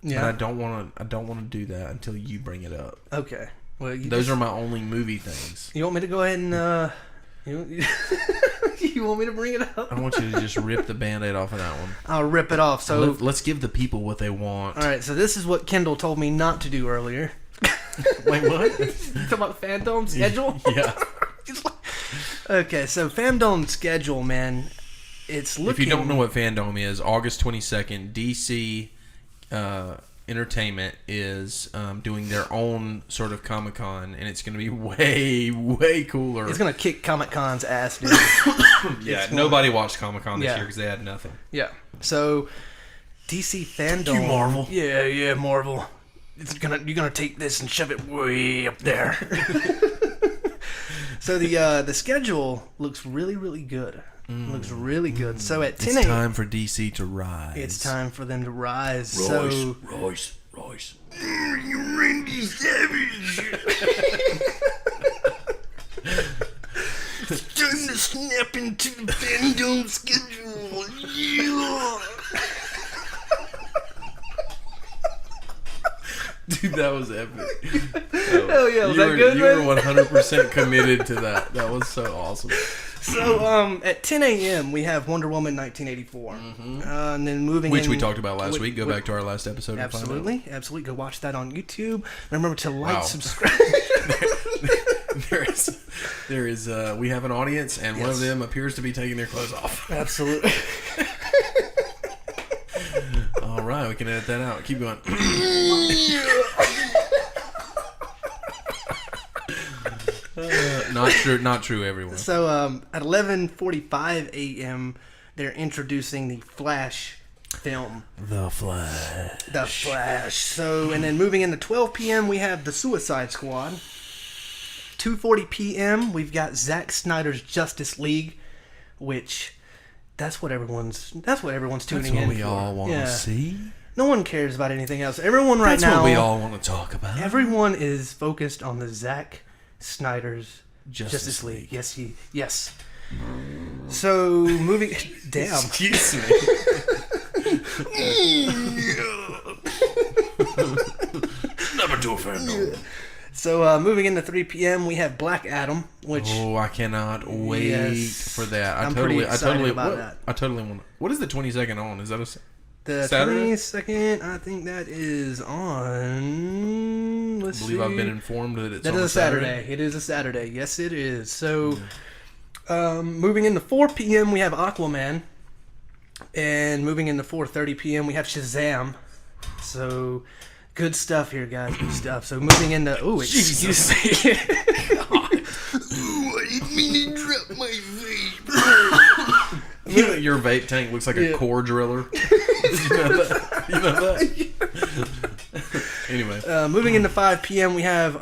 B: Yeah.
A: And I don't want to do that until you bring it up.
B: Okay. Well,
A: Those are my only movie things.
B: You want me to go ahead and you want me to bring it up?
A: I want you to just rip the Band-Aid off of that one.
B: I'll rip it off. So
A: let's give the people what they want.
B: all right. So this is what Kendall told me not to do earlier.
A: Wait, what?
B: You talking about FANDOME schedule?
A: Yeah.
B: Okay, so FANDOME schedule, man. It's looking.
A: If you don't know what FANDOME is, August 22nd, DC Entertainment is doing their own sort of Comic-Con, and it's going to be way, way cooler.
B: It's gonna kick Comic Con's ass, dude.
A: Yeah, nobody watched Comic-Con this
B: Yeah.
A: year because they had nothing.
B: Yeah. So DC FANDOME.
A: You, Marvel.
B: Yeah, Marvel. You're gonna take this and shove it way up there. So the schedule looks really, really good. Looks really good. So at 10
A: It's
B: a.m.
A: time for DC to rise.
B: It's time for them to rise.
A: Royce.
B: You Randy Savage. It's time to snap into the FANDOME schedule. Yeah.
A: Dude, That was epic.
B: Hell yeah, was that good,
A: You
B: man?
A: were 100% committed to that. That was so awesome.
B: So, at 10 a.m., we have Wonder Woman 1984. And then moving
A: Which
B: in,
A: we talked about last week. Go back to our last episode.
B: Absolutely. Go watch that on YouTube. Remember to like,
A: Wow.
B: subscribe.
A: There is. We have an audience, and one of them appears to be taking their clothes off.
B: Absolutely.
A: All right, we can edit that out. Keep going. Not true, everyone.
B: So, at 11:45 a.m., they're introducing the Flash film.
A: The Flash.
B: So, and then moving into 12 p.m., we have the Suicide Squad. 2:40 p.m., we've got Zack Snyder's Justice League, which that's what everyone's tuning in.
A: That's what we all want to see.
B: No one cares about anything else. Everyone right
A: That's
B: now.
A: what we all want to talk about.
B: Everyone is focused on the Zack Snyder's
A: Justice League.
B: Yes. So moving. Damn.
A: Excuse me. Never do a FANDOME.
B: So moving into 3 p.m., we have Black Adam, which
A: I cannot wait for that.
B: I'm pretty excited about that.
A: I totally want. What is the 22nd on? Is that
B: the
A: Saturday?
B: 22nd, I think that is on. Let's
A: I believe
B: see.
A: I've been informed that it's
B: That
A: on
B: is a Saturday.
A: Saturday.
B: It is a Saturday. Yes, it is. So, moving into 4 p.m., we have Aquaman. And moving into 4:30 p.m., we have Shazam. So, good stuff here, guys. Good stuff. So, moving into... Oh, excuse me.
A: I didn't mean to drop my vape. Your vape tank looks like a core driller. You know that? Anyway.
B: Moving into 5 p.m., we have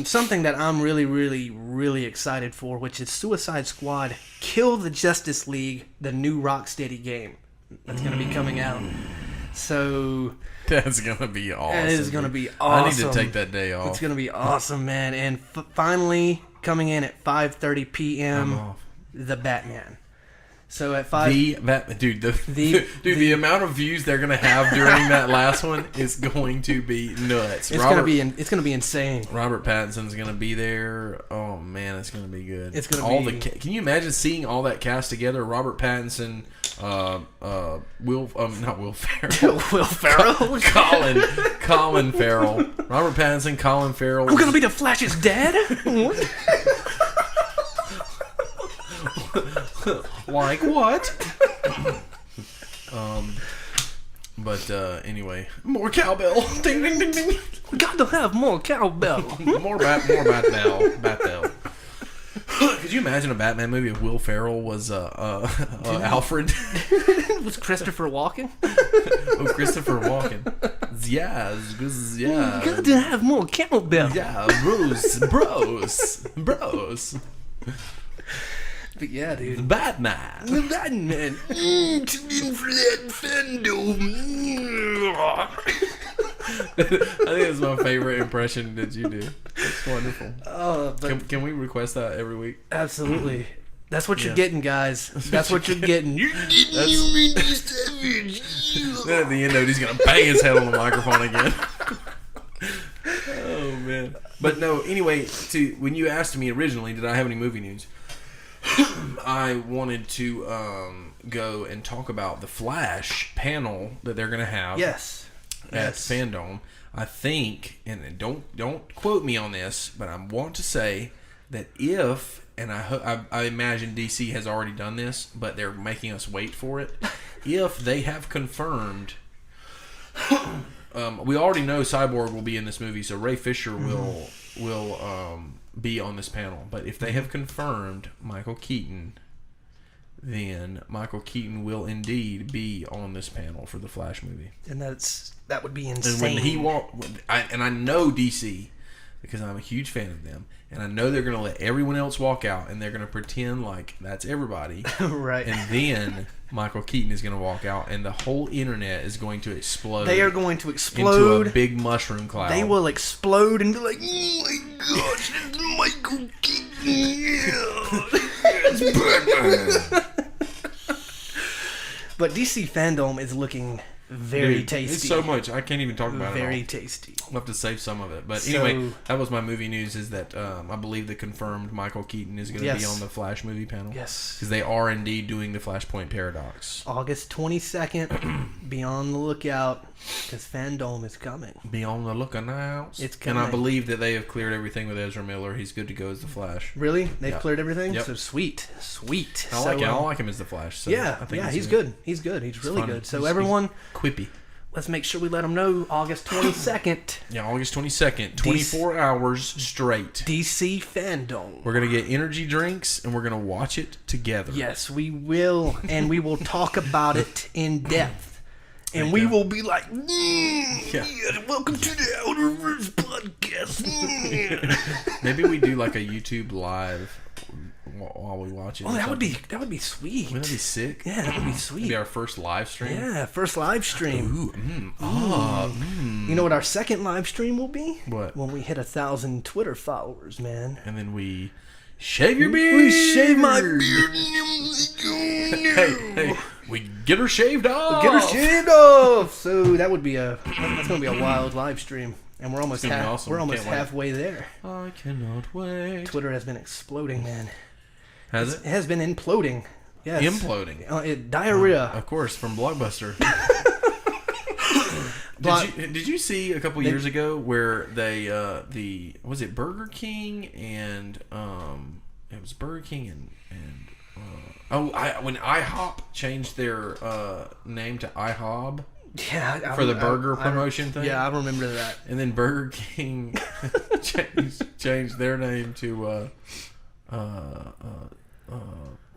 B: something that I'm really, really, really excited for, which is Suicide Squad Kill the Justice League, the new Rocksteady game. That's going to be coming out. So...
A: That's going to be awesome.
B: That is going to be awesome.
A: I need to take that day off.
B: It's going to be awesome, man. And finally, coming in at 5:30 p.m., The Batman. So at 5... The
A: amount of views they're gonna have during that last one is going to be nuts.
B: It's gonna be insane.
A: Robert Pattinson's gonna be there. Oh man, it's gonna be good.
B: It's gonna be.
A: Can you imagine seeing all that cast together? Robert Pattinson, not Will Ferrell.
B: Will Ferrell,
A: Colin Farrell. Robert Pattinson, Colin Farrell.
B: I'm gonna be the Flash's dad.
A: Like what? Anyway, more cowbell. Ding ding ding ding.
B: We got to have more cowbell.
A: more Batbell. Could you imagine a Batman movie if Will Ferrell was Alfred?
B: It was Christopher Walken.
A: Christopher Walken. Yeah.
B: We got to have more cowbell.
A: Yeah, bros.
B: But yeah, dude.
A: The Batman.
B: The Batman.
A: I think it's my favorite impression that you do. It's wonderful. Can we request that every week?
B: Absolutely. That's what you're getting, guys. That's what you're getting.
A: Then at the end of it, he's going to bang his head on the microphone again. Oh, man. But no, anyway, when you asked me originally, did I have any movie news? I wanted to go and talk about the Flash panel that they're going to have at FANDOME. I think, and don't quote me on this, but I want to say that I imagine DC has already done this, but they're making us wait for it. If they have confirmed, we already know Cyborg will be in this movie, so Ray Fisher will be on this panel. But if they have confirmed Michael Keaton, then Michael Keaton will indeed be on this panel for the Flash movie.
B: And that would be insane.
A: And when he I know DC because I'm a huge fan of them, and I know they're going to let everyone else walk out, and they're going to pretend like that's everybody.
B: Right.
A: And then Michael Keaton is going to walk out, and the whole internet is going to explode.
B: They are going to explode
A: into a big mushroom cloud.
B: They will explode and be like, "Oh my gosh, it's Michael Keaton! Yeah, it's Batman!" But DC FANDOME is looking very tasty.
A: It's so much I can't even talk about it.
B: Very tasty.
A: We'll have to save some of it. But
B: So-
A: anyway, that was my movie news. Is that I believe the confirmed Michael Keaton is going to be
B: Yes.
A: on the Flash movie panel.
B: Yes.
A: Because they are indeed doing the Flashpoint Paradox.
B: August 22nd. Be on the lookout because FANDOME is coming.
A: Be on the lookout now.
B: It's
A: And I
B: coming.
A: believe that they have cleared everything with Ezra Miller. He's good to go as the Flash.
B: Really? They've
A: Yeah.
B: cleared everything?
A: Yep.
B: So sweet. Sweet.
A: I
B: So,
A: like him. I like him as the Flash. So
B: yeah,
A: I think
B: he's good. He's good. He's really
A: fun.
B: good. So
A: He's
B: everyone,
A: quippy.
B: let's make sure we let them know August 22nd,
A: Yeah, August 22nd, 24 hours straight.
B: DC FANDOME.
A: We're going to get energy drinks and we're going to watch it together.
B: Yes, we will, and we will talk about it in depth. And
A: There
B: we
A: you go.
B: will be like,
A: Yeah.
B: welcome to the Outerverse Podcast.
A: Maybe we do like a YouTube live while we watch it.
B: Oh,
A: or
B: that would
A: something.
B: be sweet.
A: Wouldn't that be sick?
B: Yeah, that would be sweet.
A: Maybe our first live stream.
B: Yeah, first live stream.
A: Ooh,
B: You know what our second live stream will be?
A: What?
B: When we hit 1,000 Twitter followers, man.
A: And then we shave your beard.
B: We shave my beard.
A: Hey, we get her shaved off.
B: Get her shaved off. So that would be that's gonna be a wild live stream, and we're almost
A: It's gonna be awesome.
B: we're almost
A: Can't wait.
B: halfway there.
A: I cannot wait.
B: Twitter has been exploding, man.
A: Has
B: It
A: it?
B: has been imploding. Yes.
A: Imploding.
B: Diarrhea.
A: Of course, from Blockbuster.
B: But-
A: Did you see a couple years ago where they was it Burger King and it was Burger King and when IHOP changed their name to IHOB
B: Yeah.
A: for the burger promotion thing.
B: Yeah, I remember that.
A: And then Burger King changed their name to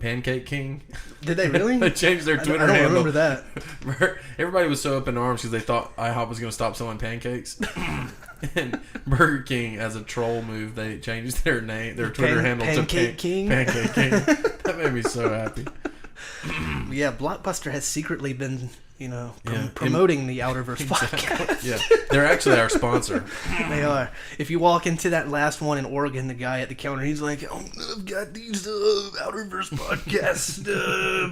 A: Pancake King.
B: Did they really?
A: They changed their Twitter
B: I don't
A: handle.
B: remember that.
A: Everybody was so up in arms because they thought IHOP was going to stop selling pancakes. And Burger King, as a troll move, they changed their name, their Twitter handle
B: Pancake
A: to
B: King?
A: Pancake King. That made me so happy.
B: Yeah, Blockbuster has secretly been,
A: Yeah.
B: promoting the Outerverse podcast.
A: Yeah, they're actually our sponsor.
B: They are. If you walk into that last one in Oregon, the guy at the counter, he's like, "Oh, I've got these Outerverse podcast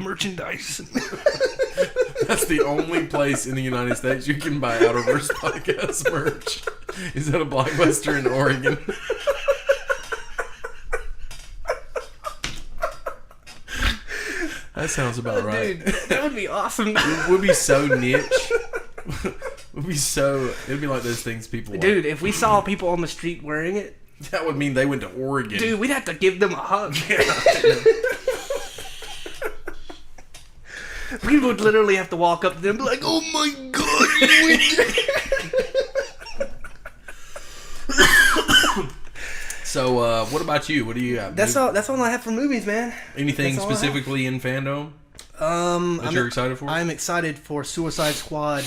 B: merchandise."
A: That's the only place in the United States you can buy Outerverse podcast merch. Is at a Blockbuster in Oregon. That sounds about right.
B: Dude, that would be awesome.
A: It would be so niche. It'd be like those things people
B: Dude, if we saw people on the street wearing it,
A: like. That would mean they went to Oregon.
B: dude, we'd have to give them a hug. We would literally have to walk up to them and be like, "Oh my god, you went there."
A: So, what about you? What do you got?
B: That's all I have for movies, man.
A: Anything
B: that's all I have.
A: specifically in FANDOME that you're excited for?
B: I'm excited for Suicide Squad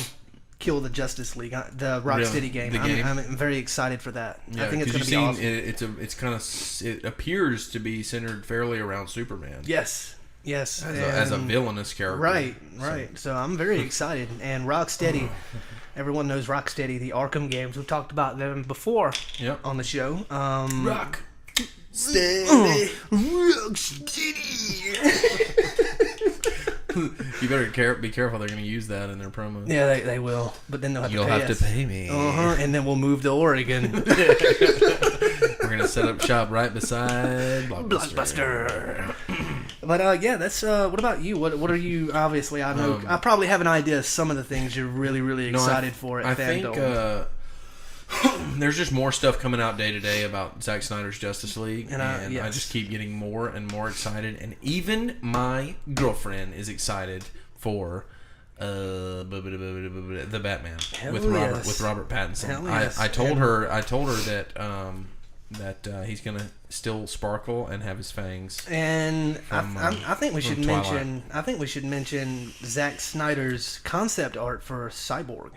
B: Kill the Justice League, the Rocksteady game.
A: The game?
B: I'm very excited for that.
A: Yeah,
B: I think it's going
A: 'cause
B: to be
A: you've
B: awesome.
A: it appears to be centered fairly around Superman.
B: Yes.
A: As a villainous character.
B: Right. So I'm very excited. And Rocksteady, everyone knows Rocksteady, the Arkham games. We've talked about them before
A: Yep.
B: on the show.
A: Rock. You better be careful. They're going to use that in their promo.
B: Yeah, they will. But then they'll have
A: You'll
B: to pay
A: have
B: us.
A: to pay me.
B: And then we'll move to Oregon.
A: We're going to set up shop right beside
B: Blockbuster. But that's what about you? What are you? Obviously, I know I probably have an idea of some of the things you're really excited for at FANDOME.
A: think there's just more stuff coming out day to day about Zack Snyder's Justice League, and I just keep getting more and more excited. And even my girlfriend is excited for the Batman with Robert Pattinson.
B: Hell yes.
A: I told her that he's gonna still sparkle and have his fangs.
B: And
A: from,
B: I think we should
A: Twilight.
B: mention. I think we should mention Zack Snyder's concept art for Cyborg,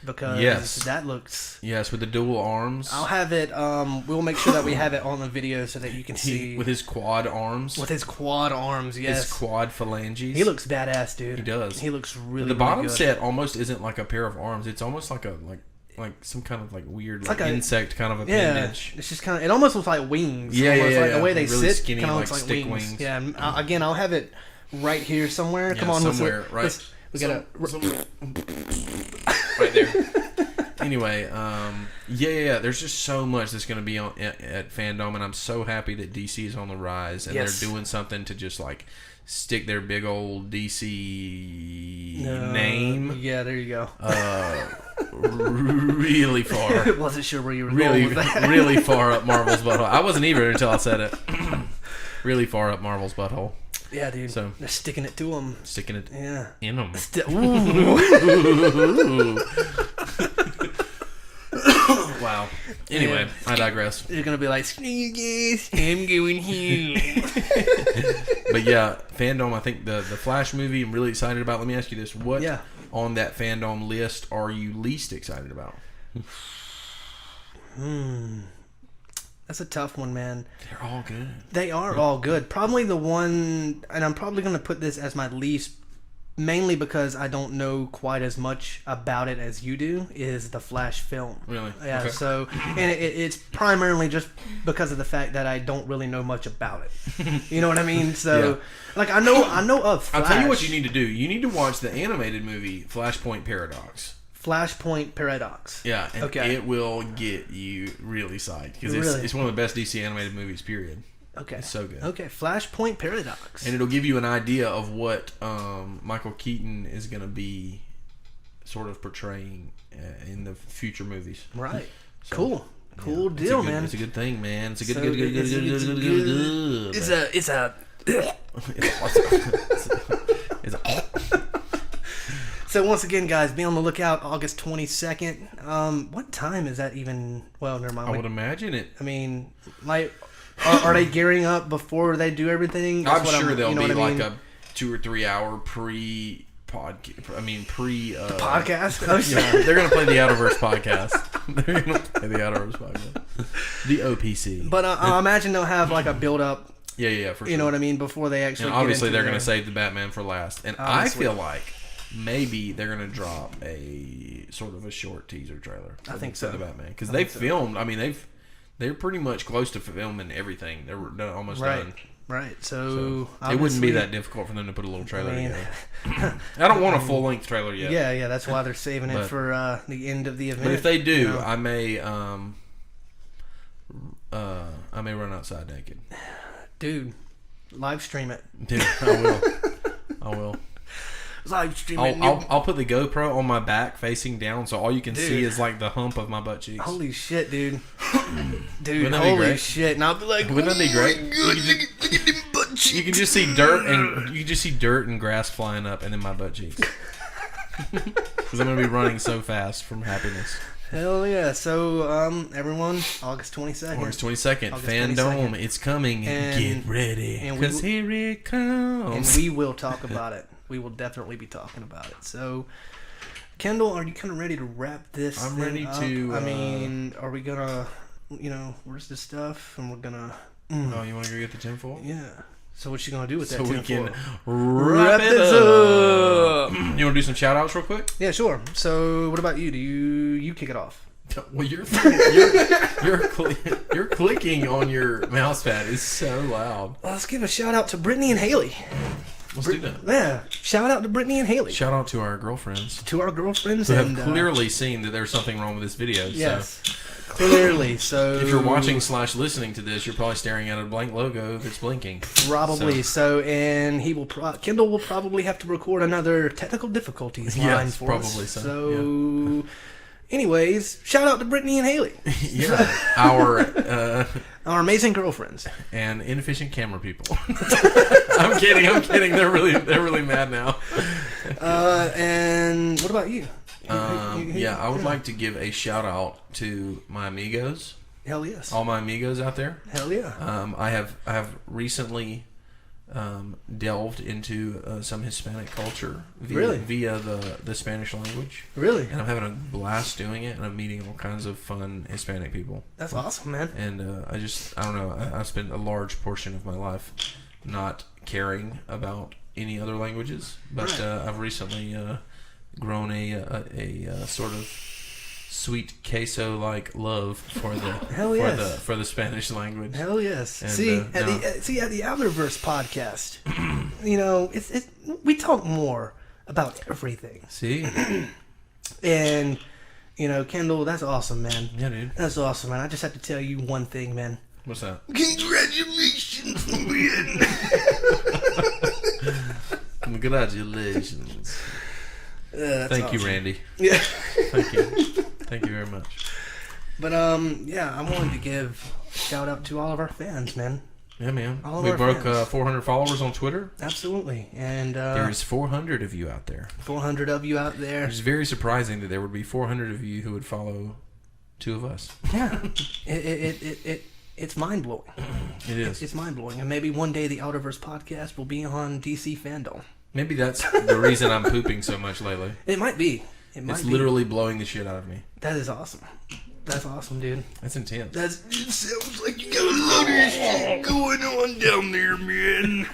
B: because that looks.
A: Yes, with the dual arms.
B: I'll have it. We'll make sure that we have it on the video so that you can see
A: with his quad arms.
B: with his quad arms. Yes,
A: His quad phalanges.
B: he looks badass, dude.
A: He does.
B: He looks really.
A: The bottom
B: really good.
A: set almost isn't like a pair of arms. It's almost like some kind of like weird
B: like a-
A: insect kind of
B: Yeah,
A: appendage.
B: it's just kind of. It almost looks like wings.
A: Yeah,
B: almost
A: yeah,
B: like
A: yeah.
B: the way they
A: Really
B: sit
A: skinny,
B: kind of
A: like
B: looks like
A: stick
B: wings.
A: wings.
B: Yeah, and again, I'll have it right here somewhere.
A: Yeah,
B: Come on,
A: somewhere, right?
B: We gotta.
A: Right there. Anyway, yeah. There's just so much that's going to be on at FANDOME, and I'm so happy that DC is on the rise, and they're doing something to just like stick their big old DC name.
B: Yeah, there you go.
A: Really far.
B: Wasn't sure where you were going with that.
A: Really far up Marvel's butthole. I wasn't either until I said it. Really far up Marvel's butthole.
B: Yeah, dude.
A: So
B: they're sticking it to them.
A: Sticking it
B: in
A: them. Wow. Anyway, I digress.
B: They're going to be like, shenanigans, I'm going here.
A: But yeah, FANDOME, I think the Flash movie I'm really excited about. Let me ask you this. What on that FANDOME list are you least excited about?
B: That's a tough one, man.
A: They're all good.
B: They are all good. Probably the one, and I'm probably going to put this as my least, mainly because I don't know quite as much about it as you do, is the Flash film.
A: Really?
B: Yeah,
A: okay.
B: so, and it's primarily just because of the fact that I don't really know much about it. You know what I mean? So, like, I know of Flash.
A: I'll tell you what you need to do. You need to watch the animated movie Flashpoint Paradox.
B: Flashpoint Paradox.
A: Yeah, and it will get you really psyched because it's one of the best DC animated movies, period.
B: Okay.
A: It's so good.
B: Okay, Flashpoint Paradox.
A: And it'll give you an idea of what Michael Keaton is going to be sort of portraying in the future movies.
B: Right.
A: So,
B: Cool deal, man.
A: It's a good thing, man. It's a good.
B: So once again, guys, be on the lookout. August 22nd. What time is that even? Well, never mind.
A: I would imagine it.
B: I mean, like, are they gearing up before they do everything?
A: I'm sure there'll be like a 2 or 3 hour pre-podcast. I mean,
B: the podcast.
A: Yeah, they're gonna play the Outerverse podcast. They're gonna play the Outerverse podcast. The OPC.
B: But I imagine they'll have like a build up.
A: Yeah, for sure.
B: You know what I mean? Before they actually.
A: Obviously, they're gonna save the Batman for last, and obviously. I feel like maybe they're gonna drop a sort of a short teaser trailer.
B: I think so.
A: The Batman, because they filmed. I mean, they're pretty much close to filming everything. They're almost done.
B: Right. So
A: it wouldn't be that difficult for them to put a little trailer together. I don't want a full length trailer yet.
B: Yeah. That's why they're saving it for the end of the event.
A: But if they do, I may run outside naked.
B: Dude, live stream it.
A: Dude, I will.
B: Live stream it.
A: I'll put the GoPro on my back facing down, so all you can see is like the hump of my butt cheeks.
B: Holy shit, dude!
A: Dude,
B: holy shit! And I'll be like,
A: wouldn't that be great?
B: Look at them butt cheeks.
A: You can just see dirt and grass flying up, and then my butt cheeks. Because I'm gonna be running so fast from happiness.
B: Hell yeah! So everyone, August 22nd.
A: August 22nd, FANDOME. It's coming. And get ready, because here it comes.
B: And we will talk about it. We will definitely be talking about it. So, Kendall, are you kind of ready to wrap this?
A: I'm ready to.
B: I mean, are we gonna, where's this stuff? And we're gonna.
A: Oh, you want to go get the tinfoil?
B: Yeah. So what you gonna do with that
A: tinfoil? So we can
B: wrap this up.
A: You want to do some shout outs real quick?
B: Yeah, sure. So what about you? Do you kick it off?
A: Well, you're clicking on your mouse pad is so loud.
B: Let's give a shout out to Brittany and Haley.
A: Let's do that.
B: Yeah, shout out to Brittany and Haley.
A: Shout out to our girlfriends.
B: Who
A: have clearly seen that there's something wrong with this video.
B: Yes, so. Clearly. So
A: if you're watching / listening to this, you're probably staring at a blank logo that's blinking.
B: Probably. So and Kendall will probably have to record another technical difficulties line for us.
A: Probably so.
B: So. Yeah. Anyways, shout out to Brittany and Haley.
A: Yeah, our
B: amazing girlfriends
A: and inefficient camera people. I'm kidding. They're really mad now.
B: And what about you?
A: I would like to give a shout out to my amigos.
B: Hell yes.
A: All my amigos out there.
B: Hell yeah.
A: I have recently delved into some Hispanic culture via the Spanish language.
B: Really?
A: And I'm having a blast doing it, and I'm meeting all kinds of fun Hispanic people.
B: That's awesome, man.
A: And I don't know, I spent a large portion of my life not caring about any other languages, but I've recently grown a sort of sweet queso-like love for the for the Spanish language.
B: Hell yes!
A: And,
B: at the Outerverse Podcast, we talk more about everything.
A: See,
B: and Kendall, that's awesome, man.
A: Yeah, dude.
B: That's awesome, man. I just have to tell you one thing, man.
A: What's that?
B: Congratulations, man.
A: Congratulations. Thank you, Randy.
B: Yeah.
A: Thank you. Thank you very much.
B: But yeah, I wanted to give a shout out to all of our fans, man.
A: Yeah, man.
B: All of
A: We
B: our
A: broke
B: fans.
A: 400 followers on Twitter.
B: Absolutely. And
A: There's 400 of you out there.
B: 400 of you out there.
A: It's very surprising that there would be 400 of you who would follow two of us.
B: Yeah. It's mind blowing.
A: It is.
B: It's mind blowing. And maybe one day the Outerverse Podcast will be on DC FANDOME.
A: Maybe that's the reason I'm pooping so much lately.
B: It might be.
A: It's literally blowing the shit out of me.
B: That is awesome. That's awesome, dude.
A: That's intense.
B: It sounds like you got a lot of shit going on down there, man.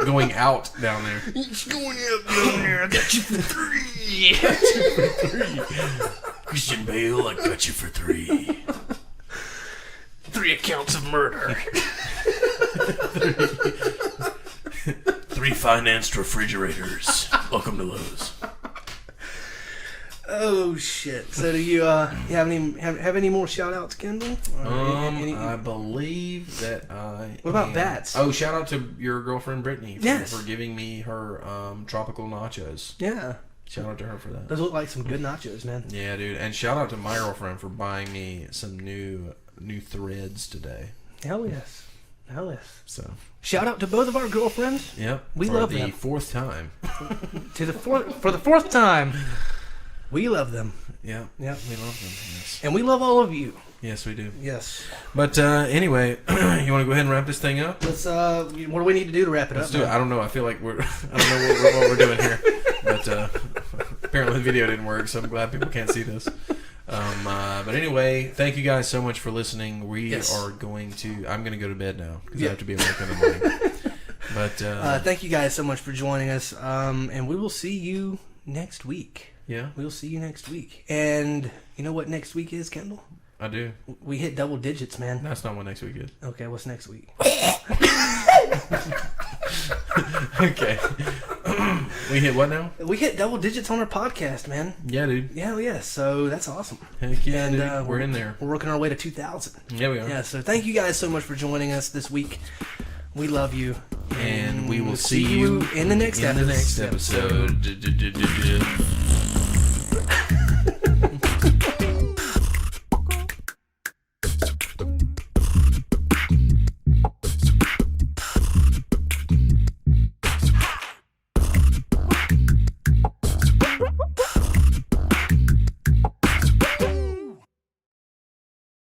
A: Going out down there.
B: It's going out down there. I got you for 3.
A: Christian Bale, I got you for 3.
B: 3 accounts of murder.
A: 3 financed refrigerators. Welcome to Lowe's.
B: Oh shit! So do you have any more shout outs, Kendall?
A: I believe that I.
B: What about bats?
A: Oh, shout out to your girlfriend Brittany
B: Yes.
A: for giving me her tropical nachos.
B: Yeah,
A: Shout out to her for that.
B: those look like some good nachos, man.
A: Yeah, dude, and shout out to my girlfriend for buying me some new threads today.
B: Hell yes, hell yes.
A: So
B: Shout out to both of our girlfriends.
A: yep,
B: We
A: for
B: love
A: the
B: them.
A: 4th time.
B: For the 4th time, we love them.
A: Yeah,
B: Yeah,
A: we love them. Yes,
B: and we love all of you.
A: yes, we do.
B: Yes.
A: But anyway, you want to go ahead and wrap this thing up?
B: Let's. What do we need to do to wrap it
A: Let's
B: up?
A: do it. I don't know. I feel like I don't know what we're doing here, but apparently the video didn't work, so I'm glad people can't see this. But anyway, thank you guys so much for listening. We are going to. I'm going to go to bed now because I have to be awake in the morning. But
B: thank you guys so much for joining us, and we will see you next week.
A: yeah,
B: We'll see you next week. And you know what next week is, Kendall?
A: I do.
B: We hit double digits, man.
A: That's not what next week is.
B: Okay, what's next week?
A: Okay. We hit what now?
B: We hit double digits on our podcast, man.
A: Yeah, dude.
B: Yeah. So that's awesome.
A: Heck yeah,
B: And
A: dude. We're in there.
B: We're working our way to 2,000.
A: Yeah, we are.
B: Yeah. So thank you guys so much for joining us this week. We love you,
A: And we will see you
B: in the next
A: in the next episode.